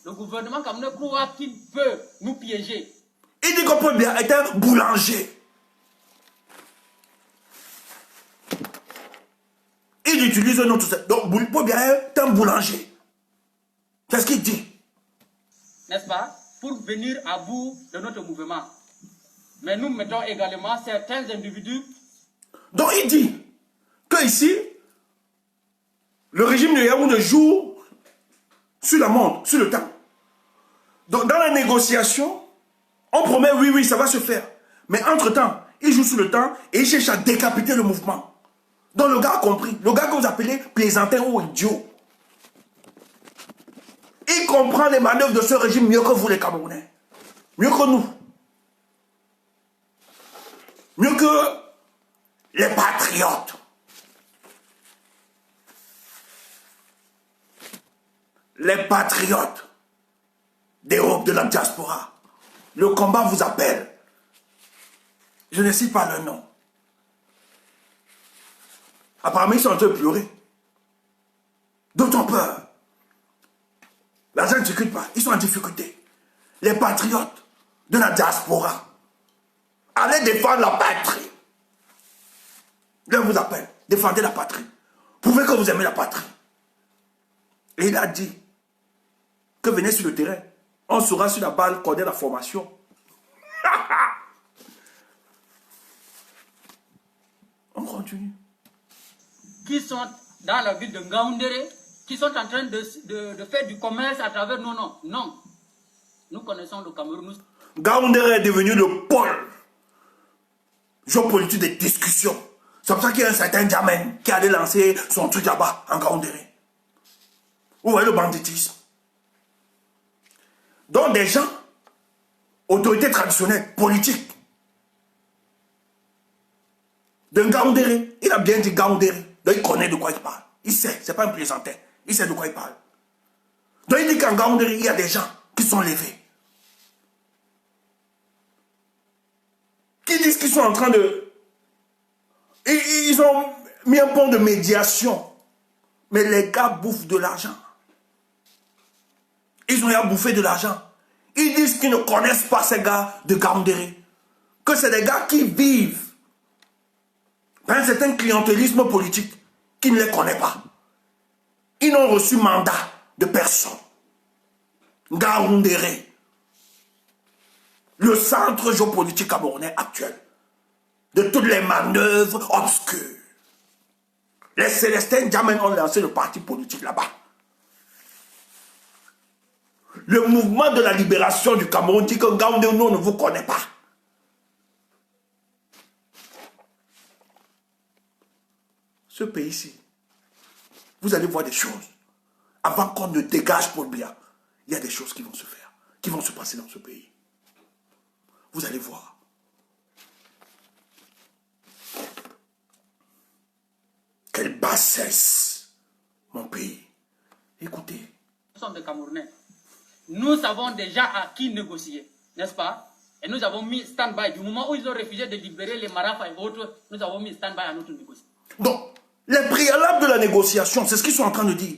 Le gouvernement camerounais croit qu'il peut nous piéger. Il dit qu'on peut bien être un boulanger. Il utilise un autre. Donc, il peut bien être un boulanger. Qu'est-ce qu'il dit? N'est-ce pas? Pour venir à bout de notre mouvement. Mais nous mettons également certains individus. Donc il dit que ici, le régime de Yaoundé joue sur la montre, sur le temps. Donc dans la négociation, on promet oui, ça va se faire. Mais entre-temps, il joue sur le temps et il cherche à décapiter le mouvement. Donc le gars a compris. Le gars que vous appelez plaisantin ou idiot. Il comprend les manœuvres de ce régime mieux que vous les Camerounais. Mieux que nous. Mieux que les patriotes. Les patriotes d'Europe, de la diaspora. Le combat vous appelle. Je ne cite pas le nom. Apparemment, ils sont en train de pleurer. D'autres ont peur. L'argent ne circule pas. Ils sont en difficulté. Les patriotes de la diaspora. Allez défendre la patrie. L'un vous appelle. Défendez la patrie. Prouvez que vous aimez la patrie. Et il a dit que venez sur le terrain. On sera sur la balle, connaît la formation. On continue. Qui sont dans la ville de Ngaoundéré, qui sont en train de faire du commerce à travers nos noms. Non. Nous connaissons le Cameroun. Ngaoundéré est devenu le pôle géopolitique des discussions. C'est pour ça qu'il y a un certain Djamen qui allait lancer son truc là-bas, en Ngaoundéré. Vous voyez le banditisme. Donc des gens, autorités traditionnelles, politiques, de Ngaoundéré, il a bien dit Ngaoundéré, donc il connaît de quoi il parle. Il sait, c'est pas un plaisantin. Il sait de quoi il parle. Donc il dit qu'en Gaoundéré, il y a des gens qui sont levés. Qui disent qu'ils sont en train de... Ils ont mis un pont de médiation. Mais les gars bouffent de l'argent. Ils ont à bouffer de l'argent. Ils disent qu'ils ne connaissent pas ces gars de Gaoundéré. Que c'est des gars qui vivent dans un certain clientélisme politique qui ne les connaît pas. Ils n'ont reçu mandat de personne. Gaoundéré, le centre géopolitique camerounais actuel, de toutes les manœuvres obscures. Les Célestins Djamen ont lancé le parti politique là-bas. Le mouvement de la libération du Cameroun dit que Gaoundéré, nous, on ne vous connaît pas. Ce pays-ci, vous allez voir des choses. Avant qu'on ne dégage Paul Biya, il y a des choses qui vont se faire, qui vont se passer dans ce pays. Vous allez voir. Quelle bassesse, mon pays. Écoutez. Nous sommes des Camerounais. Nous savons déjà à qui négocier, n'est-ce pas? Et nous avons mis stand-by. Du moment où ils ont refusé de libérer les Marafas et autres, nous avons mis stand-by à notre négociation. Donc, les préalables de la négociation, c'est ce qu'ils sont en train de dire.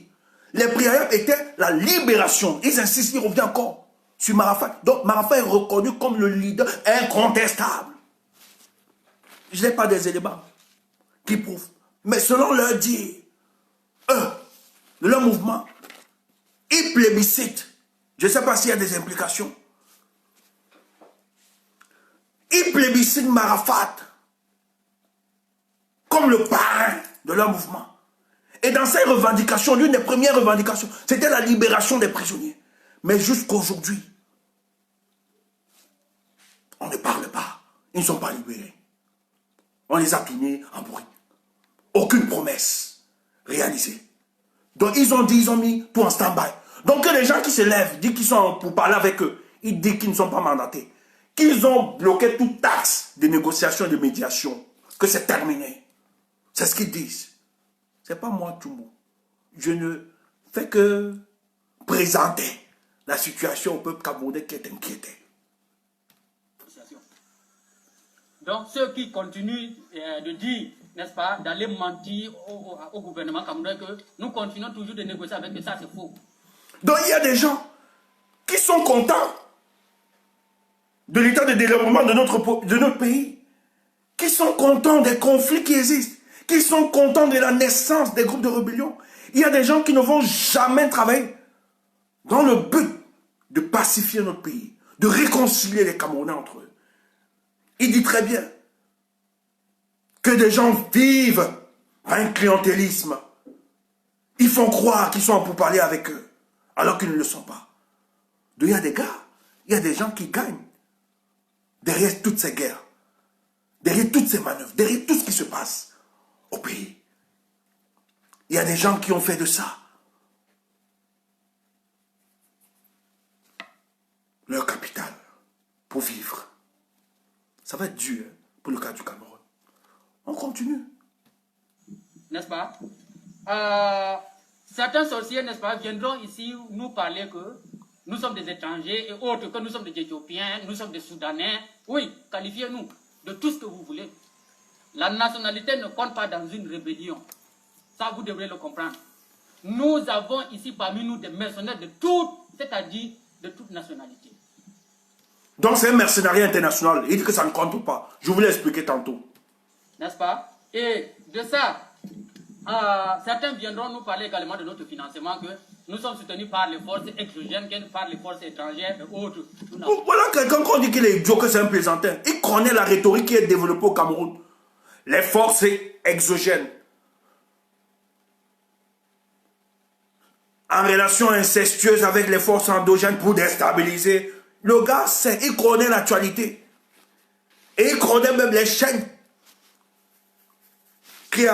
Les préalables étaient la libération. Ils insistent, ils reviennent encore sur Marafat. Donc, Marafat est reconnu comme le leader incontestable. Je n'ai pas des éléments qui prouvent. Mais selon leur dire, eux, de leur mouvement, ils plébiscitent. Je ne sais pas s'il y a des implications. Ils plébiscitent Marafat comme le parrain de leur mouvement. Et dans ces revendications, l'une des premières revendications, c'était la libération des prisonniers. Mais jusqu'aujourd'hui, on ne parle pas. Ils ne sont pas libérés. On les a tournés en bruit. Aucune promesse réalisée. Donc ils ont dit, ils ont mis tout en stand-by. Donc que les gens qui se lèvent, disent qu'ils sont pour parler avec eux, ils disent qu'ils ne sont pas mandatés. Qu'ils ont bloqué toute taxe de négociation et de médiation. Que c'est terminé. C'est ce qu'ils disent. Ce n'est pas moi, Tchoumbou. Je ne fais que présenter la situation au peuple camerounais qui est inquiété. Donc ceux qui continuent de dire, n'est-ce pas, d'aller mentir au gouvernement camerounais que nous continuons toujours de négocier avec eux, ça c'est faux. Donc il y a des gens qui sont contents de l'état de développement de notre pays, qui sont contents des conflits qui existent, qui sont contents de la naissance des groupes de rébellion. Il y a des gens qui ne vont jamais travailler dans le but de pacifier notre pays, de réconcilier les Camerounais entre eux. Il dit très bien que des gens vivent un clientélisme. Ils font croire qu'ils sont en pourparlers avec eux, alors qu'ils ne le sont pas. Donc il y a des gars, il y a des gens qui gagnent derrière toutes ces guerres, derrière toutes ces manœuvres, derrière tout ce qui se passe au pays. Il y a des gens qui ont fait de ça leur capital pour vivre. Ça va être dur pour le cas du Cameroun. On continue. N'est-ce pas? Certains sorciers, n'est-ce pas, viendront ici nous parler que nous sommes des étrangers et autres, que nous sommes des Éthiopiens, nous sommes des Soudanais. Oui, qualifiez-nous de tout ce que vous voulez. La nationalité ne compte pas dans une rébellion. Ça, vous devrez le comprendre. Nous avons ici parmi nous des mercenaires de toutes, c'est-à-dire de toute nationalité. Donc c'est un mercenariat international. Il dit que ça ne compte pas. Je vous l'ai expliqué tantôt. N'est-ce pas? Et de ça, certains viendront nous parler également de notre financement, que nous sommes soutenus par les forces exogènes, par les forces étrangères et autres. Voilà quelqu'un qu'on dit qu'il est idiot, que c'est un plaisantin. Il connaît la rhétorique qui est développée au Cameroun. Les forces exogènes. En relation incestueuse avec les forces endogènes pour déstabiliser. Le gars sait, il connaît l'actualité. Et il connaît même les chaînes qui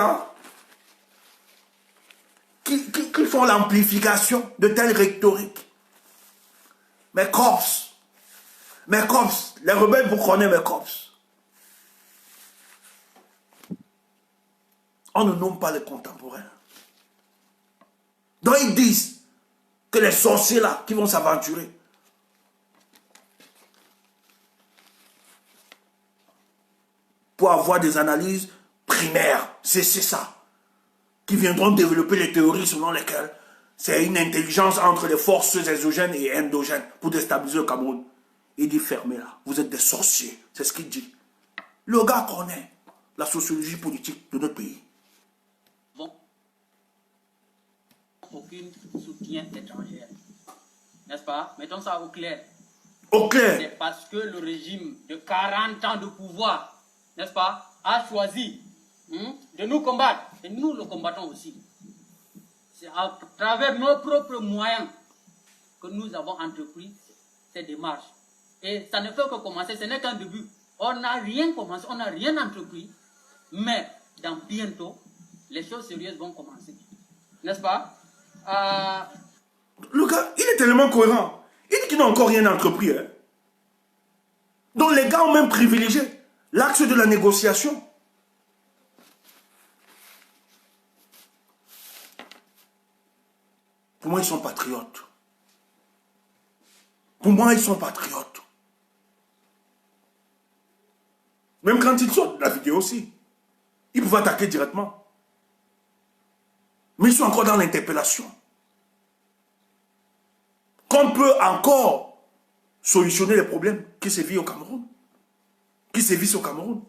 font l'amplification de telles rhétoriques. Mes cops, les rebelles, vous connaissez mes cops. On ne nomme pas les contemporains. Donc ils disent que les sorciers là qui vont s'aventurer, pour avoir des analyses primaires, c'est ça, qui viendront développer les théories selon lesquelles c'est une intelligence entre les forces exogènes et endogènes pour déstabiliser le Cameroun. Il dit fermez là, vous êtes des sorciers, c'est ce qu'il dit. Le gars connaît la sociologie politique de notre pays. Bon. Aucun soutien étranger. N'est-ce pas? Mettons ça au clair. Au clair. C'est parce que le régime de 40 ans de pouvoir, n'est-ce pas, a choisi de nous combattre. Et nous le combattons aussi. C'est à travers nos propres moyens que nous avons entrepris ces démarches. Et ça ne fait que commencer, ce n'est qu'un début. On n'a rien commencé, on n'a rien entrepris, mais dans bientôt, les choses sérieuses vont commencer. N'est-ce pas? Le gars, il est tellement cohérent. Il dit qu'il n'a encore rien entrepris. Hein. Donc les gars ont même privilégié l'axe de la négociation. Pour moi, ils sont patriotes. Pour moi, ils sont patriotes. Même quand ils sortent la vidéo aussi, ils pouvaient attaquer directement. Mais ils sont encore dans l'interpellation. Qu'on peut encore solutionner les problèmes qui sévissent au Cameroun. Qui sévissent au Cameroun.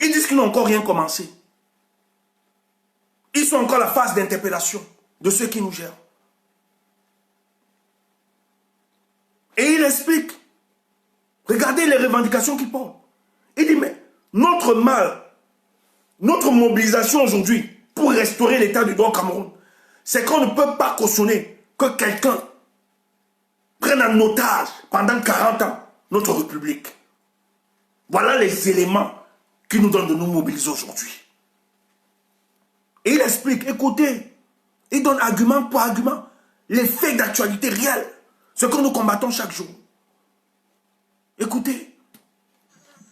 Ils disent qu'ils n'ont encore rien commencé. Ils sont encore à la phase d'interpellation de ceux qui nous gèrent. Et il explique. Regardez les revendications qu'ils portent. Il dit, mais notre mal, notre mobilisation aujourd'hui pour restaurer l'état du droit au Cameroun, c'est qu'on ne peut pas cautionner que quelqu'un prenne en otage pendant 40 ans notre République. Voilà les éléments qui nous donnent de nous mobiliser aujourd'hui. Et il explique, écoutez, il donne argument pour argument les faits d'actualité réels, ce que nous combattons chaque jour. Écoutez.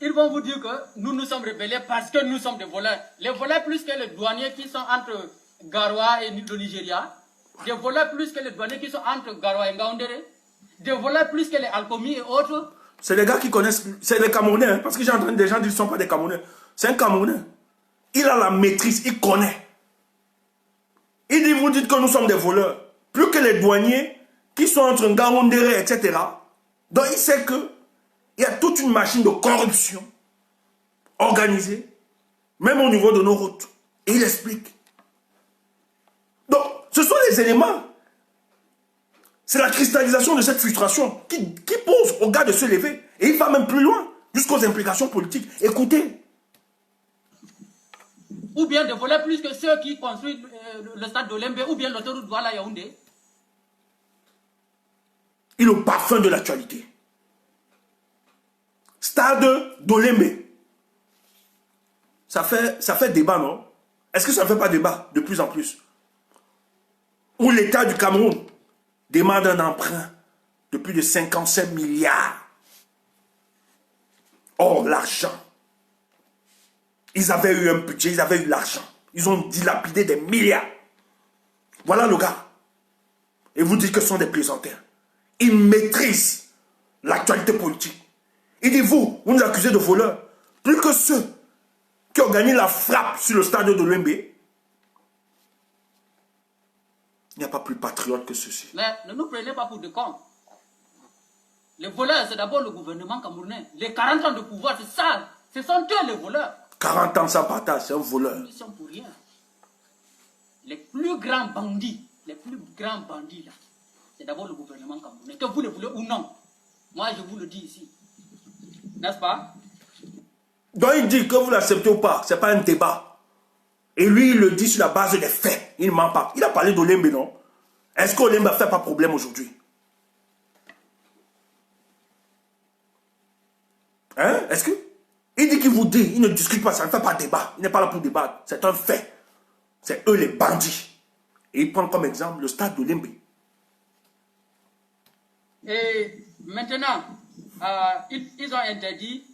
Ils vont vous dire que nous nous sommes rebellés parce que nous sommes des voleurs. Les voleurs plus que les douaniers qui sont entre Garoua et le Nigeria. Des voleurs plus que les douaniers qui sont entre Garoua et Ngaoundéré. Des voleurs plus que les Alcomi et autres. C'est les gars qui connaissent, c'est les Camerounais, hein, parce que j'ai entendu des gens dire qu'ils ne sont pas des Camerounais. C'est un Camerounais. Il a la maîtrise, il connaît. Il dit, vous dites que nous sommes des voleurs. Plus que les douaniers qui sont entre Ngaoundéré, etc. Donc il sait que il y a toute une machine de corruption organisée, même au niveau de nos routes. Et il explique. Donc, ce sont les éléments. C'est la cristallisation de cette frustration qui pose au gars de se lever. Et il va même plus loin, jusqu'aux implications politiques. Écoutez. Ou bien de voler plus que ceux qui construisent le stade d'Olembe, ou bien l'autoroute Douala-Yaoundé. Et le parfum de l'actualité. Stade d'Olembe. Ça fait débat, non? Est-ce que ça ne fait pas débat de plus en plus? Où l'État du Cameroun demande un emprunt de plus de 55 milliards. Or, l'argent. Ils avaient eu un budget, ils avaient eu l'argent. Ils ont dilapidé des milliards. Voilà le gars. Et vous dites que ce sont des plaisantins. Ils maîtrisent l'actualité politique. Il dit, vous nous accusez de voleurs. Plus que ceux qui ont gagné la frappe sur le stade de l'OMB. Il n'y a pas plus patriote que ceux-ci. Mais ne nous prenez pas pour des cons. Les voleurs, c'est d'abord le gouvernement camerounais. Les 40 ans de pouvoir, c'est ça. Ce sont eux les voleurs. 40 ans sans partage, c'est un voleur. Ils sont pour rien. Les plus grands bandits, là, c'est d'abord le gouvernement camerounais. Que vous le voulez ou non. Moi, je vous le dis ici. N'est-ce pas? Donc il dit que vous l'acceptez ou pas, ce n'est pas un débat. Et lui, il le dit sur la base des faits. Il ne ment pas. Il a parlé d'Olembe, non? Est-ce qu'Olembe ne fait pas problème aujourd'hui? Hein? Est-ce que... Il dit qu'il vous dit, il ne discute pas, ça ne fait pas débat. Il n'est pas là pour débattre. C'est un fait. C'est eux les bandits. Et il prend comme exemple le stade d'Olembe. Et maintenant, ils ont interdit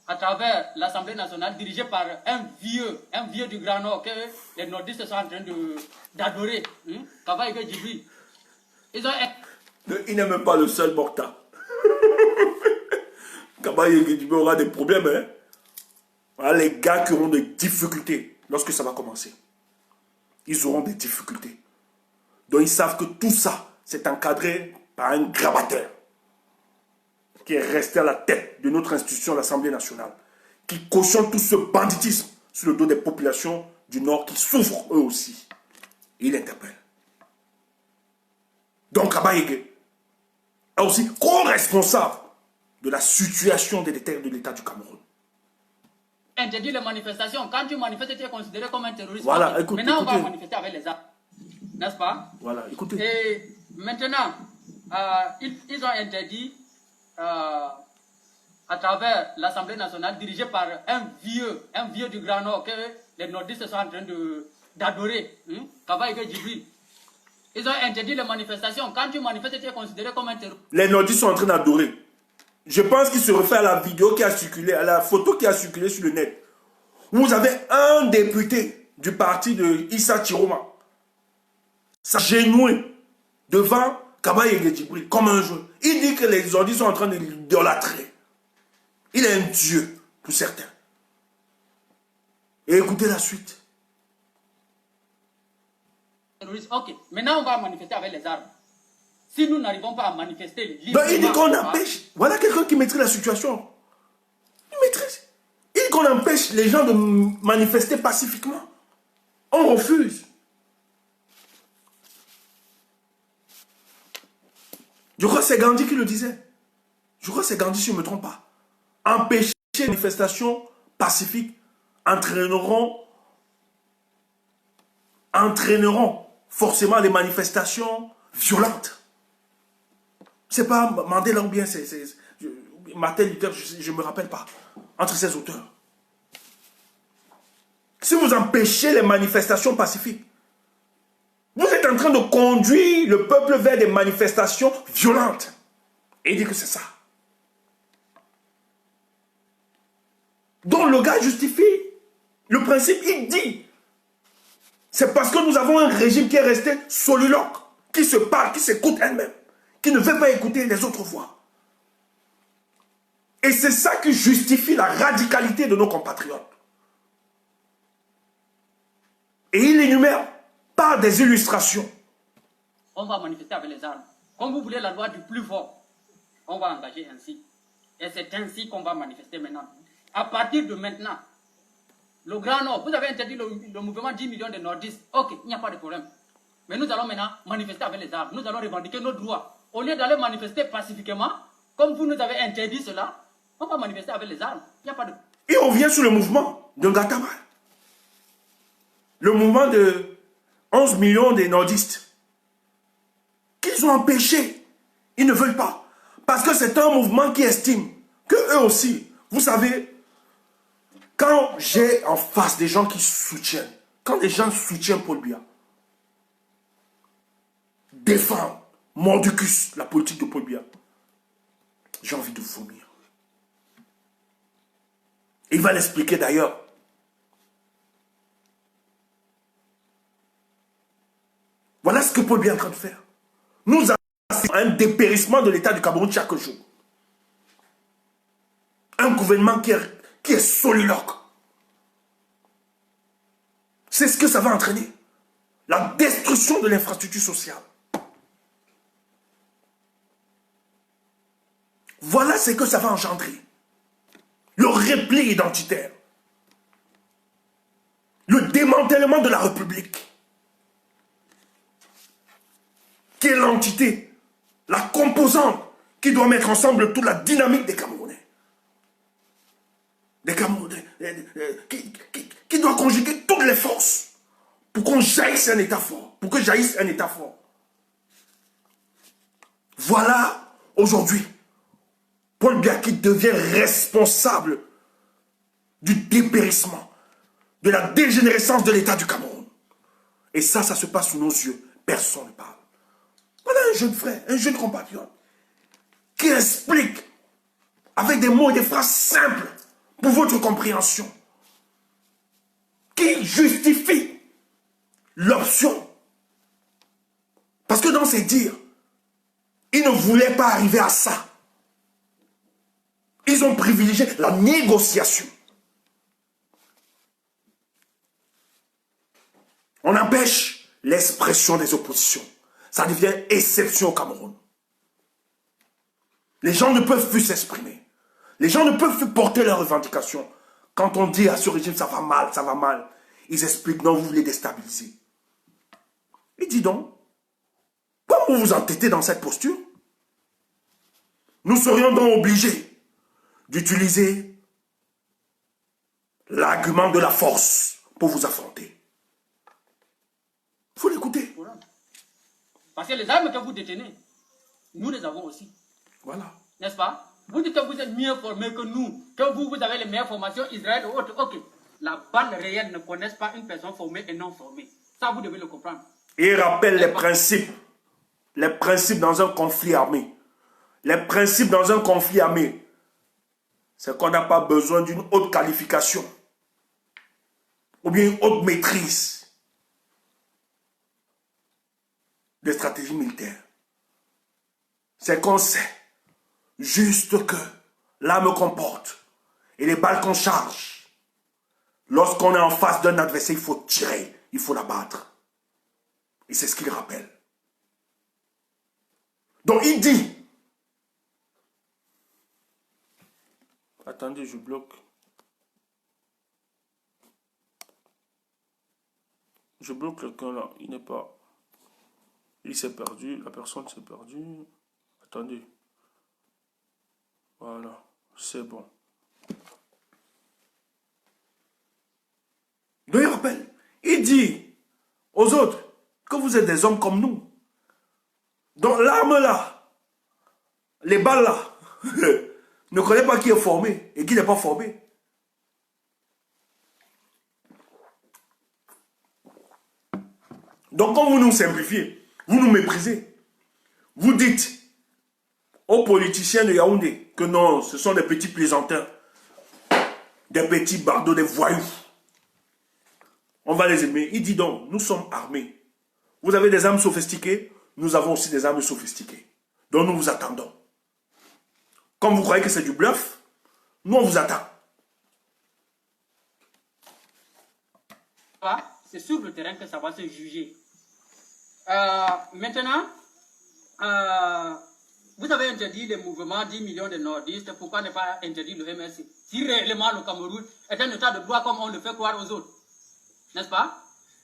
à travers l'Assemblée nationale dirigée par un vieux du Grand Nord que les nordistes sont en train d'adorer, Kaba Ige Djibril. Il n'est même pas le seul Morta. Kaba Ige Djibril aura des problèmes. Hein? Voilà, les gars qui auront des difficultés lorsque ça va commencer. Ils auront des difficultés. Donc ils savent que tout ça, c'est encadré par un gravateur qui est resté à la tête de notre institution, l'Assemblée nationale, qui cautionne tout ce banditisme sur le dos des populations du Nord qui souffrent eux aussi. Et il interpelle. Donc Kaba Ige est aussi co-responsable de la situation délétère de l'État du Cameroun. Interdit les manifestations. Quand tu manifestes, tu es considéré comme un terroriste. Voilà, écoutez, maintenant, on va manifester avec les armes. N'est-ce pas? Voilà, écoutez. Et maintenant, ils ont interdit, à travers l'Assemblée nationale, dirigée par un vieux du Grand Nord, que les nordistes sont en train d'adorer, Kaba Ige Djibril. Ils ont interdit les manifestations. Quand tu manifestes, tu es considéré comme un terroriste. Les nordistes sont en train d'adorer. Je pense qu'il se réfère à la vidéo qui a circulé, à la photo qui a circulé sur le net. Vous avez un député du parti de Issa Chiroma s'agenouille devant Kaba Ige Djibril comme un jeu. Il dit que les nordistes sont en train de l'idolâtrer. Il est un dieu pour certains. Et écoutez la suite. Ok, maintenant on va manifester avec les armes. Si nous n'arrivons pas à manifester librement... Donc il dit qu'on empêche... Voilà quelqu'un qui maîtrise la situation. Il maîtrise. Il dit qu'on empêche les gens de manifester pacifiquement. On refuse. Je crois que c'est Gandhi qui le disait. Je crois que c'est Gandhi si je ne me trompe pas. Empêcher les manifestations pacifiques entraîneront forcément les manifestations violentes. C'est pas Mandela ou bien c'est Martin Luther, je ne me rappelle pas, entre ces auteurs. Si vous empêchez les manifestations pacifiques, vous êtes en train de conduire le peuple vers des manifestations violentes. Et il dit que c'est ça. Donc le gars justifie le principe, il dit, c'est parce que nous avons un régime qui est resté soliloque, qui se parle, qui s'écoute elle-même, qui ne veut pas écouter les autres voix. Et c'est ça qui justifie la radicalité de nos compatriotes. Et il énumère par des illustrations. On va manifester avec les armes. Comme vous voulez la loi du plus fort, on va engager ainsi. Et c'est ainsi qu'on va manifester maintenant. À partir de maintenant, le Grand Nord, vous avez interdit le mouvement 10 millions de nordistes. Ok, il n'y a pas de problème. Mais nous allons maintenant manifester avec les armes. Nous allons revendiquer nos droits. Au lieu d'aller manifester pacifiquement, comme vous nous avez interdit cela, on va manifester avec les armes. Il n'y a pas de... Et on revient sur le mouvement de Ngatama. Le mouvement de 11 millions de nordistes. Qu'ils ont empêché. Ils ne veulent pas. Parce que c'est un mouvement qui estime que eux aussi, vous savez, quand j'ai en face des gens qui soutiennent, quand les gens soutiennent Paul Biya, défendent mordicus la politique de Paul Biya, j'ai envie de vomir. Et il va l'expliquer d'ailleurs. Voilà ce que Paul Biya est en train de faire. Nous avons un dépérissement de l'État du Cameroun chaque jour. Un gouvernement qui est soliloque. C'est ce que ça va entraîner. La destruction de l'infrastructure sociale. Voilà ce que ça va engendrer. Le repli identitaire. Le démantèlement de la République. Qui est l'entité, la composante qui doit mettre ensemble toute la dynamique des Camerounais. Des Camerounais qui doit conjuguer toutes les forces pour qu'on jaillisse un État fort, pour que jaillisse un État fort. Voilà aujourd'hui Paul Biya qui devient responsable du dépérissement, de la dégénérescence de l'État du Cameroun. Et ça se passe sous nos yeux. Personne ne parle. Voilà un jeune frère, un jeune compatriote qui explique avec des mots et des phrases simples pour votre compréhension, qui justifie l'option. Parce que dans ces dires, ils ne voulaient pas arriver à ça. Ils ont privilégié la négociation. On empêche l'expression des oppositions. Ça devient exception au Cameroun. Les gens ne peuvent plus s'exprimer. Les gens ne peuvent plus porter leurs revendications. Quand on dit à ce régime, ça va mal, ils expliquent, non, vous voulez déstabiliser. Et dis donc, pourquoi vous vous entêtez dans cette posture? Nous serions donc obligés d'utiliser l'argument de la force pour vous affronter. Il faut l'écouter. Parce que les armes que vous détenez, nous les avons aussi. Voilà. N'est-ce pas? Vous dites que vous êtes mieux formés que nous, que vous avez les meilleures formations, Israël ou autres. Ok. La bande réelle ne connaît pas une personne formée et non formée. Ça, vous devez le comprendre. Et il rappelle les principes. Les principes dans un conflit armé. Les principes dans un conflit armé. C'est qu'on n'a pas besoin d'une haute qualification. Ou bien une haute maîtrise des stratégies militaires. C'est qu'on sait juste que l'arme qu'on porte et les balles qu'on charge, lorsqu'on est en face d'un adversaire, il faut tirer, il faut l'abattre. Et c'est ce qu'il rappelle. Donc il dit, attendez, je bloque. Je bloque quelqu'un là, il n'est pas... Il s'est perdu, la personne s'est perdue. Attendez. Voilà, c'est bon. Donc il rappelle, il dit aux autres que vous êtes des hommes comme nous. Donc l'arme là, les balles là, ne connaît pas qui est formé et qui n'est pas formé. Donc quand vous nous simplifiez, vous nous méprisez, vous dites aux politiciens de Yaoundé que non, ce sont des petits plaisantins, des petits bardeaux, des voyous. On va les aimer. Il dit donc, nous sommes armés. Vous avez des armes sophistiquées, nous avons aussi des armes sophistiquées. Donc nous vous attendons. Comme vous croyez que c'est du bluff, nous on vous attend. C'est sur le terrain que ça va se juger. Maintenant, vous avez interdit les mouvements 10 millions de nordistes, pourquoi ne pas interdire le MRC? Si réellement le Cameroun est un état de droit comme on le fait croire aux autres, n'est-ce pas?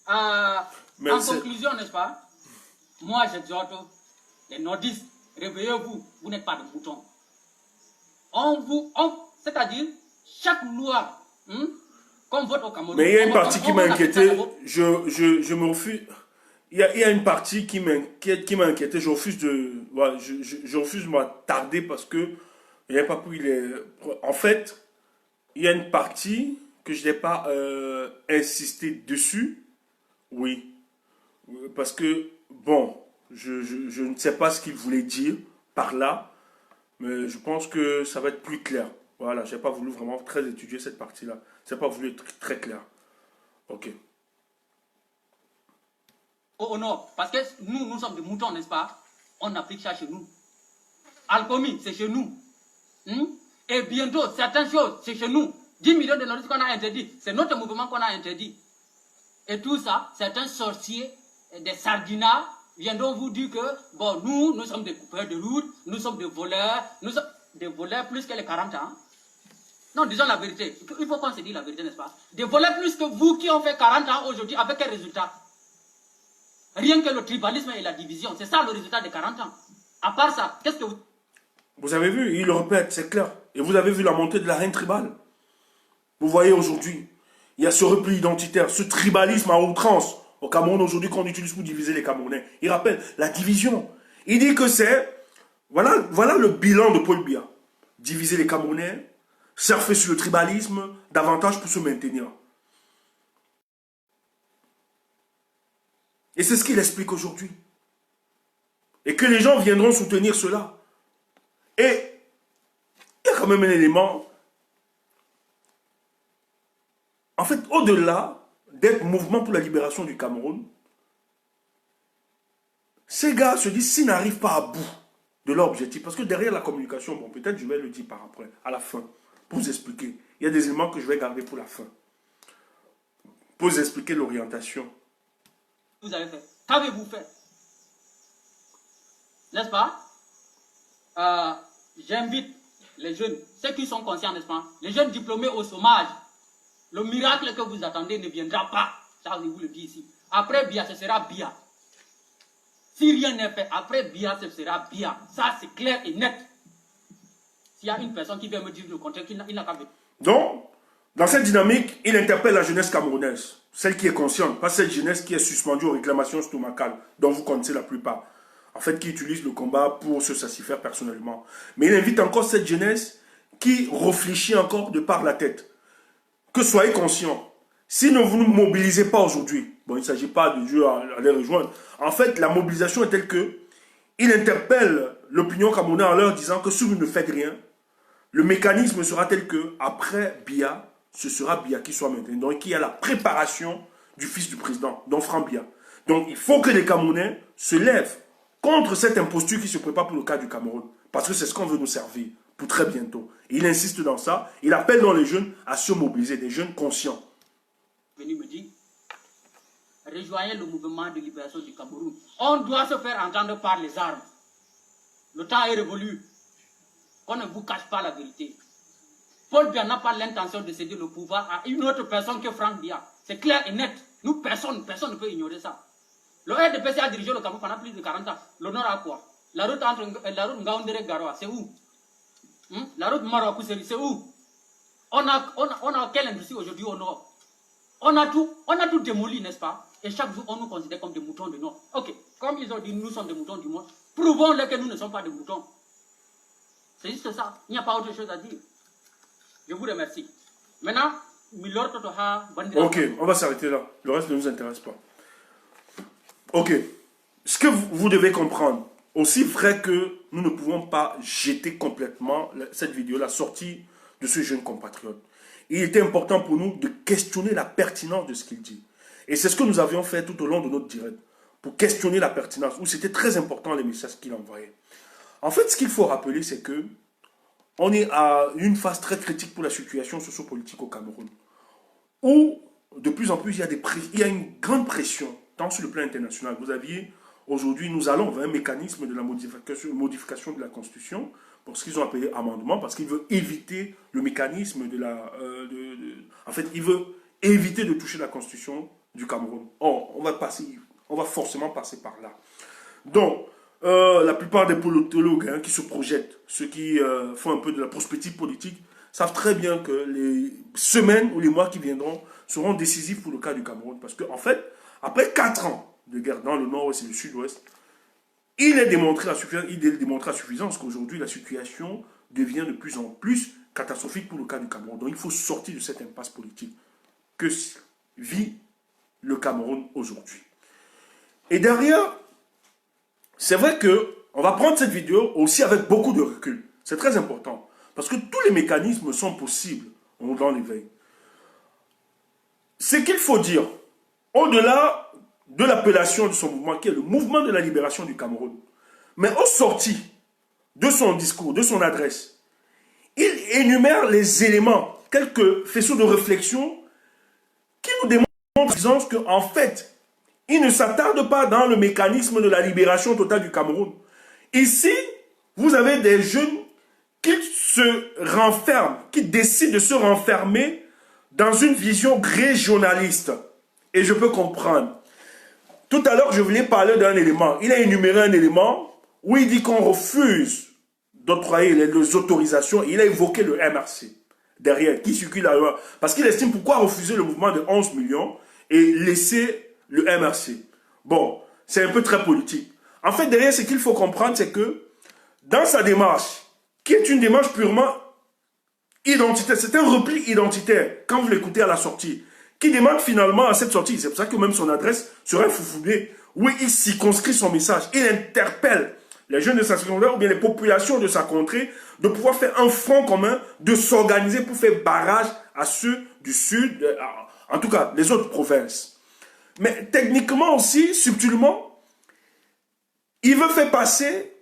En conclusion, n'est-ce pas? Moi j'exhorte les nordistes, réveillez-vous, vous n'êtes pas de moutons. C'est-à-dire, chaque loi qu'on vote au Cameroun... Mais il y a une partie qui m'a inquiété, je me refuse... Il y a une partie qui m'inquiète, qui m'a inquiété. Je refuse de, voilà, je refuse de m'attarder parce que il n'y a pas pris les. En fait, il y a une partie que je n'ai pas insisté dessus. Oui, parce que bon, je ne sais pas ce qu'il voulait dire par là, mais je pense que ça va être plus clair. Voilà, j'ai pas voulu vraiment très étudier cette partie-là. C'est pas voulu être très clair. Ok. Au nord, parce que nous sommes des moutons, n'est-ce pas? On applique ça chez nous. Alcomi, c'est chez nous. Et bientôt, certaines choses, c'est chez nous. 10 millions de nordistes qu'on a interdit, c'est notre mouvement qu'on a interdit. Et tout ça, certains sorciers, des sardinats, viendront vous dire que, bon, nous sommes des coupeurs de route, nous sommes des voleurs plus que les 40 ans. Non, disons la vérité. Il faut qu'on se dise la vérité, n'est-ce pas? Des voleurs plus que vous qui ont fait 40 ans aujourd'hui, avec quel résultat? Rien que le tribalisme et la division, c'est ça le résultat de 40 ans. À part ça, qu'est-ce que vous... Vous avez vu, il le répète, c'est clair. Et vous avez vu la montée de la haine tribale. Vous voyez aujourd'hui, il y a ce repli identitaire, ce tribalisme à outrance au Cameroun aujourd'hui qu'on utilise pour diviser les Camerounais. Il rappelle la division. Il dit que c'est... Voilà le bilan de Paul Biya. Diviser les Camerounais, surfer sur le tribalisme, davantage pour se maintenir. Et c'est ce qu'il explique aujourd'hui. Et que les gens viendront soutenir cela. Et il y a quand même un élément fait, au-delà d'être mouvement pour la libération du Cameroun, ces gars se disent s'ils n'arrivent pas à bout de leur objectif, parce que derrière la communication, bon, peut-être je vais le dire par après, à la fin, pour vous expliquer. Il y a des éléments que je vais garder pour la fin. Pour vous expliquer l'orientation. Vous avez fait. Qu'avez-vous fait? N'est-ce pas? J'invite les jeunes, ceux qui sont conscients, n'est-ce pas? Les jeunes diplômés au chômage. Le miracle que vous attendez ne viendra pas. Ça, je vous le dis ici. Après Bia, ce sera Bia. Si rien n'est fait, après Bia, ce sera Bia. Ça, c'est clair et net. S'il y a une personne qui vient me dire le contraire, il n'a qu'à venir. Donc, dans cette dynamique, il interpelle la jeunesse camerounaise, celle qui est consciente, pas cette jeunesse qui est suspendue aux réclamations stomacales, dont vous connaissez la plupart. En fait, qui utilise le combat pour se satisfaire personnellement. Mais il invite encore cette jeunesse qui réfléchit encore de par la tête. Que soyez conscients. Si vous ne mobilisez pas aujourd'hui, bon, il ne s'agit pas de Dieu à les rejoindre. En fait, la mobilisation est telle que il interpelle l'opinion camerounaise en leur disant que si vous ne faites rien, le mécanisme sera tel que après Bia, ce sera Bia qui soit maintenu. Donc, il y a la préparation du fils du président, donc Franck Bia. Donc, il faut que les Camerounais se lèvent contre cette imposture qui se prépare pour le cas du Cameroun. Parce que c'est ce qu'on veut nous servir pour très bientôt. Et il insiste dans ça. Il appelle dans les jeunes à se mobiliser, des jeunes conscients. Venu me dire, rejoignez le mouvement de libération du Cameroun. On doit se faire entendre par les armes. Le temps est révolu. On ne vous cache pas la vérité. Paul Biya n'a pas l'intention de céder le pouvoir à une autre personne que Franck Biya. C'est clair et net. Nous, personne ne peut ignorer ça. Le RDPC a dirigé le Cameroun pendant plus de 40 ans. Le Nord a quoi? La route entre la route Ngaoundéré-Garoua, c'est où? La route Maroc-Kousséri, c'est où? On a quelle industrie aujourd'hui au Nord? On a tout démoli, n'est-ce pas? Et chaque jour, on nous considère comme des moutons du Nord. Ok, comme ils ont dit, nous sommes des moutons du Nord. Prouvons-le que nous ne sommes pas des moutons. C'est juste ça. Il n'y a pas autre chose à dire. Je vous remercie. Maintenant, Milord Totoha, Ok, on va s'arrêter là. Le reste ne nous intéresse pas. Ok. Ce que vous devez comprendre, aussi vrai que nous ne pouvons pas jeter complètement cette vidéo, la sortie de ce jeune compatriote. Il était important pour nous de questionner la pertinence de ce qu'il dit. Et c'est ce que nous avions fait tout au long de notre direct, pour questionner la pertinence, où c'était très important les messages qu'il envoyait. En fait, ce qu'il faut rappeler, c'est que on est à une phase très critique pour la situation sociopolitique au Cameroun, où de plus en plus il y a une grande pression, tant sur le plan international. Vous aviez, aujourd'hui, nous allons vers un mécanisme de la modification de la Constitution, pour ce qu'ils ont appelé amendement, parce qu'ils veulent éviter le mécanisme de la... en fait, ils veulent éviter de toucher la Constitution du Cameroun. Or, on va forcément passer par là. Donc, la plupart des politologues qui se projettent, ceux qui font un peu de la prospective politique, savent très bien que les semaines ou les mois qui viendront seront décisifs pour le cas du Cameroun. Parce qu'en fait, après 4 ans de guerre dans le nord-ouest et le sud-ouest, il est démontré à suffisance qu'aujourd'hui, la situation devient de plus en plus catastrophique pour le cas du Cameroun. Donc, il faut sortir de cette impasse politique que vit le Cameroun aujourd'hui. Et derrière, c'est vrai qu'on va prendre cette vidéo aussi avec beaucoup de recul. C'est très important. Parce que tous les mécanismes sont possibles dans l'éveil. Ce qu'il faut dire, au-delà de l'appellation de son mouvement, qui est le mouvement de la libération du Cameroun, mais au sorti de son discours, de son adresse, il énumère les éléments, quelques faisceaux de réflexion qui nous démontrent qu'en fait, il ne s'attarde pas dans le mécanisme de la libération totale du Cameroun. Ici, vous avez des jeunes qui se renferment, qui décident de se renfermer dans une vision régionaliste. Et je peux comprendre. Tout à l'heure, je voulais parler d'un élément. Il a énuméré un élément où il dit qu'on refuse d'octroyer les autorisations. Il a évoqué le MRC derrière, qui circule à l'heure. Parce qu'il estime pourquoi refuser le mouvement de 11 millions et laisser le MRC. Bon, c'est un peu très politique. En fait, derrière, ce qu'il faut comprendre, c'est que dans sa démarche, qui est une démarche purement identitaire, c'est un repli identitaire, quand vous l'écoutez à la sortie, qui demande finalement à cette sortie, c'est pour ça que même son adresse serait foufoubée, où il circonscrit son message, il interpelle les jeunes de sa secondaire ou bien les populations de sa contrée de pouvoir faire un front commun, de s'organiser pour faire barrage à ceux du sud, en tout cas les autres provinces. Mais techniquement aussi, subtilement, il veut faire passer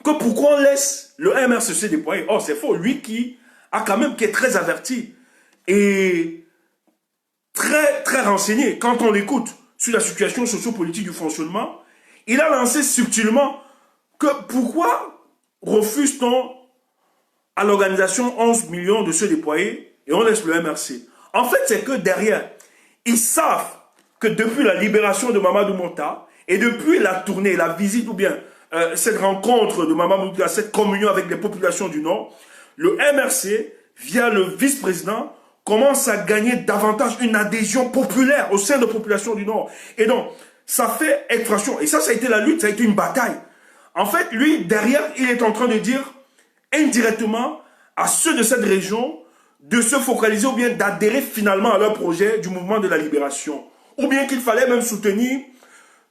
que pourquoi on laisse le MRCC déployer. Oh, c'est faux. Lui qui est très averti et très renseigné quand on l'écoute sur la situation socio-politique du fonctionnement, il a lancé subtilement que pourquoi refuse-t-on à l'organisation 11 millions de se déployer et on laisse le MRC. En fait, c'est que derrière, ils savent que depuis la libération de Mamadou Monta et depuis la tournée, la visite ou bien cette rencontre de Mamadou Monta, cette communion avec les populations du Nord, le MRC, via le vice-président, commence à gagner davantage une adhésion populaire au sein de la population du Nord. Et donc, ça fait expression. Et ça a été la lutte, ça a été une bataille. En fait, lui, derrière, il est en train de dire indirectement à ceux de cette région de se focaliser ou bien d'adhérer finalement à leur projet du mouvement de la libération. Ou bien qu'il fallait même soutenir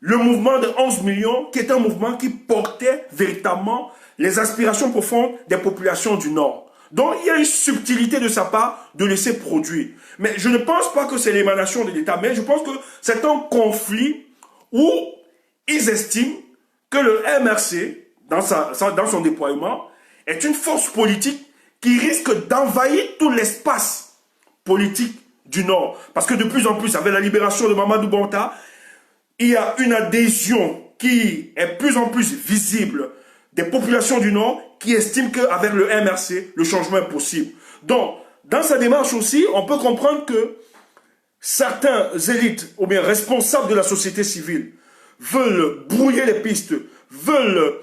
le mouvement de 11 millions, qui est un mouvement qui portait véritablement les aspirations profondes des populations du Nord. Donc, il y a une subtilité de sa part de laisser produire. Mais je ne pense pas que c'est l'émanation de l'État, mais je pense que c'est un conflit où ils estiment que le MRC, dans son déploiement, est une force politique qui risque d'envahir tout l'espace politique du Nord. Parce que de plus en plus, avec la libération de Mamadou Bonta, il y a une adhésion qui est de plus en plus visible des populations du Nord qui estiment qu'avec le MRC, le changement est possible. Donc, dans sa démarche aussi, on peut comprendre que certains élites ou bien responsables de la société civile veulent brouiller les pistes, veulent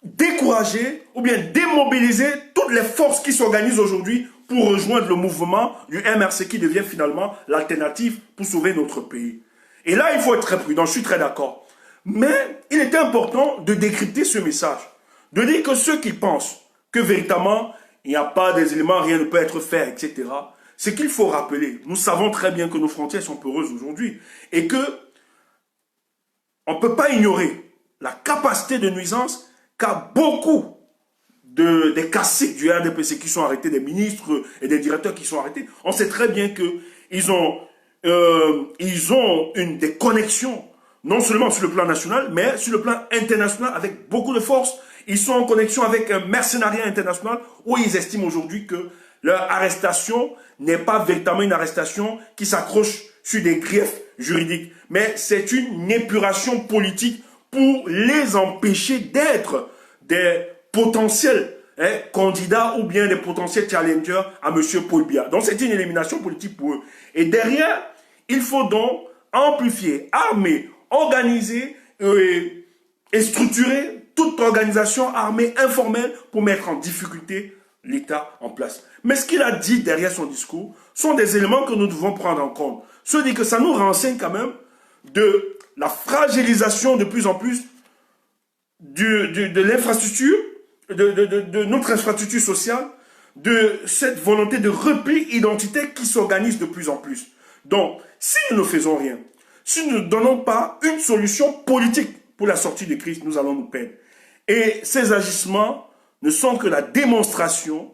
décourager ou bien démobiliser toutes les forces qui s'organisent aujourd'hui pour rejoindre le mouvement du MRC qui devient finalement l'alternative pour sauver notre pays. Et là, il faut être très prudent, je suis très d'accord. Mais il était important de décrypter ce message, de dire que ceux qui pensent que véritablement il n'y a pas des éléments, rien ne peut être fait, etc. C'est qu'il faut rappeler, nous savons très bien que nos frontières sont poreuses aujourd'hui et que on ne peut pas ignorer la capacité de nuisance qu'a beaucoup des caciques du RDPC qui sont arrêtés, des ministres et des directeurs qui sont arrêtés. On sait très bien qu'ils ont des connexions non seulement sur le plan national, mais sur le plan international avec beaucoup de force. Ils sont en connexion avec un mercenariat international où ils estiment aujourd'hui que leur arrestation n'est pas véritablement une arrestation qui s'accroche sur des griefs juridiques, mais c'est une épuration politique pour les empêcher d'être des potentiels candidats ou bien des potentiels challengers à M. Paul Biya. Donc c'est une élimination politique pour eux. Et derrière, il faut donc amplifier, armer, organiser et structurer toute organisation armée informelle pour mettre en difficulté l'État en place. Mais ce qu'il a dit derrière son discours sont des éléments que nous devons prendre en compte. Ce dit que ça nous renseigne quand même de la fragilisation de plus en plus de l'infrastructure, de notre infrastructure sociale, de cette volonté de repli identitaire qui s'organise de plus en plus. Donc, si nous ne faisons rien, si nous ne donnons pas une solution politique pour la sortie de crise, nous allons nous perdre. Et ces agissements ne sont que la démonstration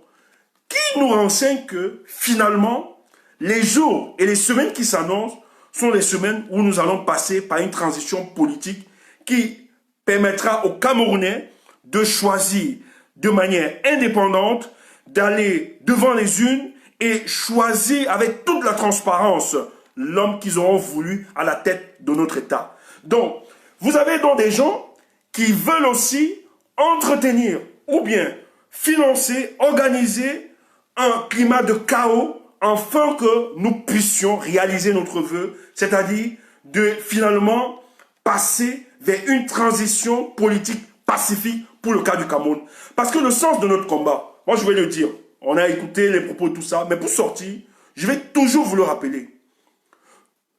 qui nous renseigne que finalement, les jours et les semaines qui s'annoncent sont les semaines où nous allons passer par une transition politique qui permettra aux Camerounais de choisir de manière indépendante, d'aller devant les urnes et choisir avec toute la transparence l'homme qu'ils auront voulu à la tête de notre État. Donc, vous avez donc des gens qui veulent aussi entretenir ou bien financer, organiser un climat de chaos afin que nous puissions réaliser notre vœu, c'est-à-dire de finalement passer vers une transition politique pacifique pour le cas du Cameroun. Parce que le sens de notre combat, moi je vais le dire, on a écouté les propos de tout ça, mais pour sortir, je vais toujours vous le rappeler.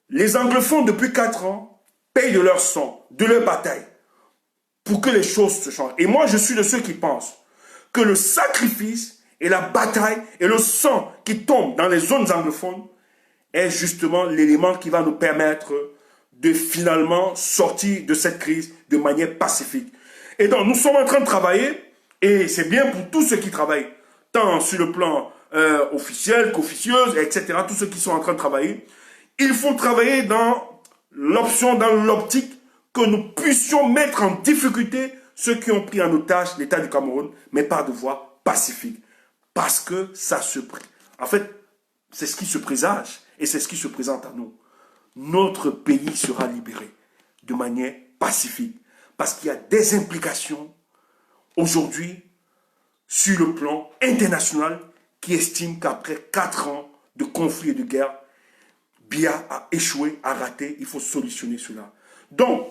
Les anglophones depuis 4 ans payent de leur sang, de leur bataille, pour que les choses se changent. Et moi je suis de ceux qui pensent que le sacrifice et la bataille et le sang qui tombe dans les zones anglophones est justement l'élément qui va nous permettre de finalement sortir de cette crise de manière pacifique. Et donc nous sommes en train de travailler, et c'est bien pour tous ceux qui travaillent, tant sur le plan officiels, qu'officieuses, etc., tous ceux qui sont en train de travailler, il faut travailler dans l'option, dans l'optique que nous puissions mettre en difficulté ceux qui ont pris en otage l'État du Cameroun, mais par de voie pacifique. Parce que ça se... En fait, c'est ce qui se présage et c'est ce qui se présente à nous. Notre pays sera libéré de manière pacifique. Parce qu'il y a des implications aujourd'hui sur le plan international qui estiment qu'après 4 ans de conflit et de guerre, Biya a échoué, a raté, il faut solutionner cela. Donc,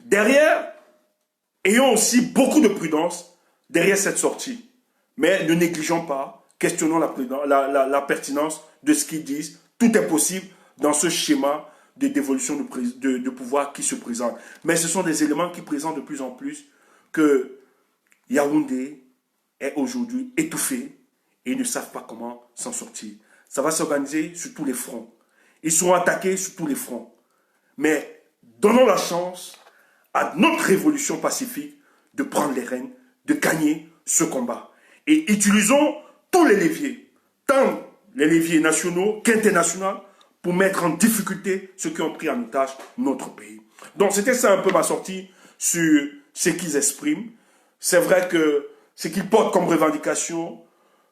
derrière, ayons aussi beaucoup de prudence derrière cette sortie. Mais ne négligeons pas, questionnons la pertinence de ce qu'ils disent. Tout est possible dans ce schéma de dévolution de pouvoir qui se présente. Mais ce sont des éléments qui présentent de plus en plus que Yaoundé est aujourd'hui étouffé et ils ne savent pas comment s'en sortir. Ça va s'organiser sur tous les fronts. Ils seront attaqués sur tous les fronts. Mais donnons la chance à notre révolution pacifique de prendre les rênes, de gagner ce combat. Et utilisons tous les leviers, tant les leviers nationaux qu'internationaux, pour mettre en difficulté ceux qui ont pris en otage notre pays. Donc c'était ça un peu ma sortie sur ce qu'ils expriment. C'est vrai que ce qu'ils portent comme revendication,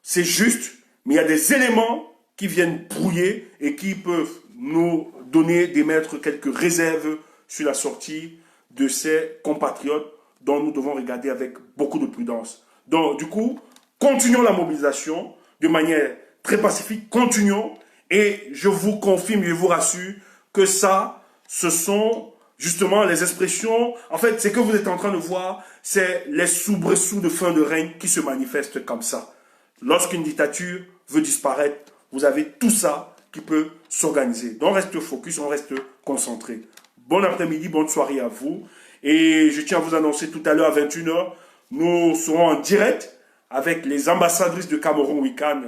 c'est juste, mais il y a des éléments qui viennent brouiller et qui peuvent nous donner, d'émettre quelques réserves sur la sortie de ces compatriotes dont nous devons regarder avec beaucoup de prudence. Donc, du coup, continuons la mobilisation de manière très pacifique, continuons, et je vous confirme, je vous rassure que ça, ce sont justement les expressions, en fait, ce que vous êtes en train de voir, c'est les soubresauts de fin de règne qui se manifestent comme ça. Lorsqu'une dictature veut disparaître, vous avez tout ça qui peut s'organiser. Donc, on reste focus, on reste concentré. Bon après-midi, bonne soirée à vous. Et je tiens à vous annoncer tout à l'heure à 21 h, nous serons en direct avec les ambassadrices de Cameroun Week-end,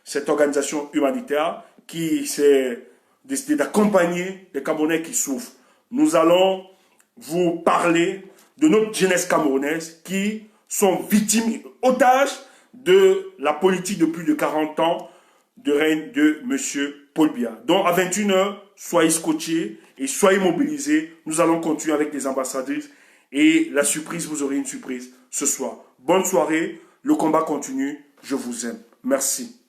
cette organisation humanitaire qui s'est décidée d'accompagner les Camerounais qui souffrent. Nous allons vous parler de notre jeunesse camerounaise qui sont victimes, otages de la politique de plus de 40 ans de règne de M. Paul Biya. Donc à 21 h, soyez scotchés et soyez mobilisés. Nous allons continuer avec les ambassadrices et la surprise, vous aurez une surprise ce soir. Bonne soirée, le combat continue, je vous aime. Merci.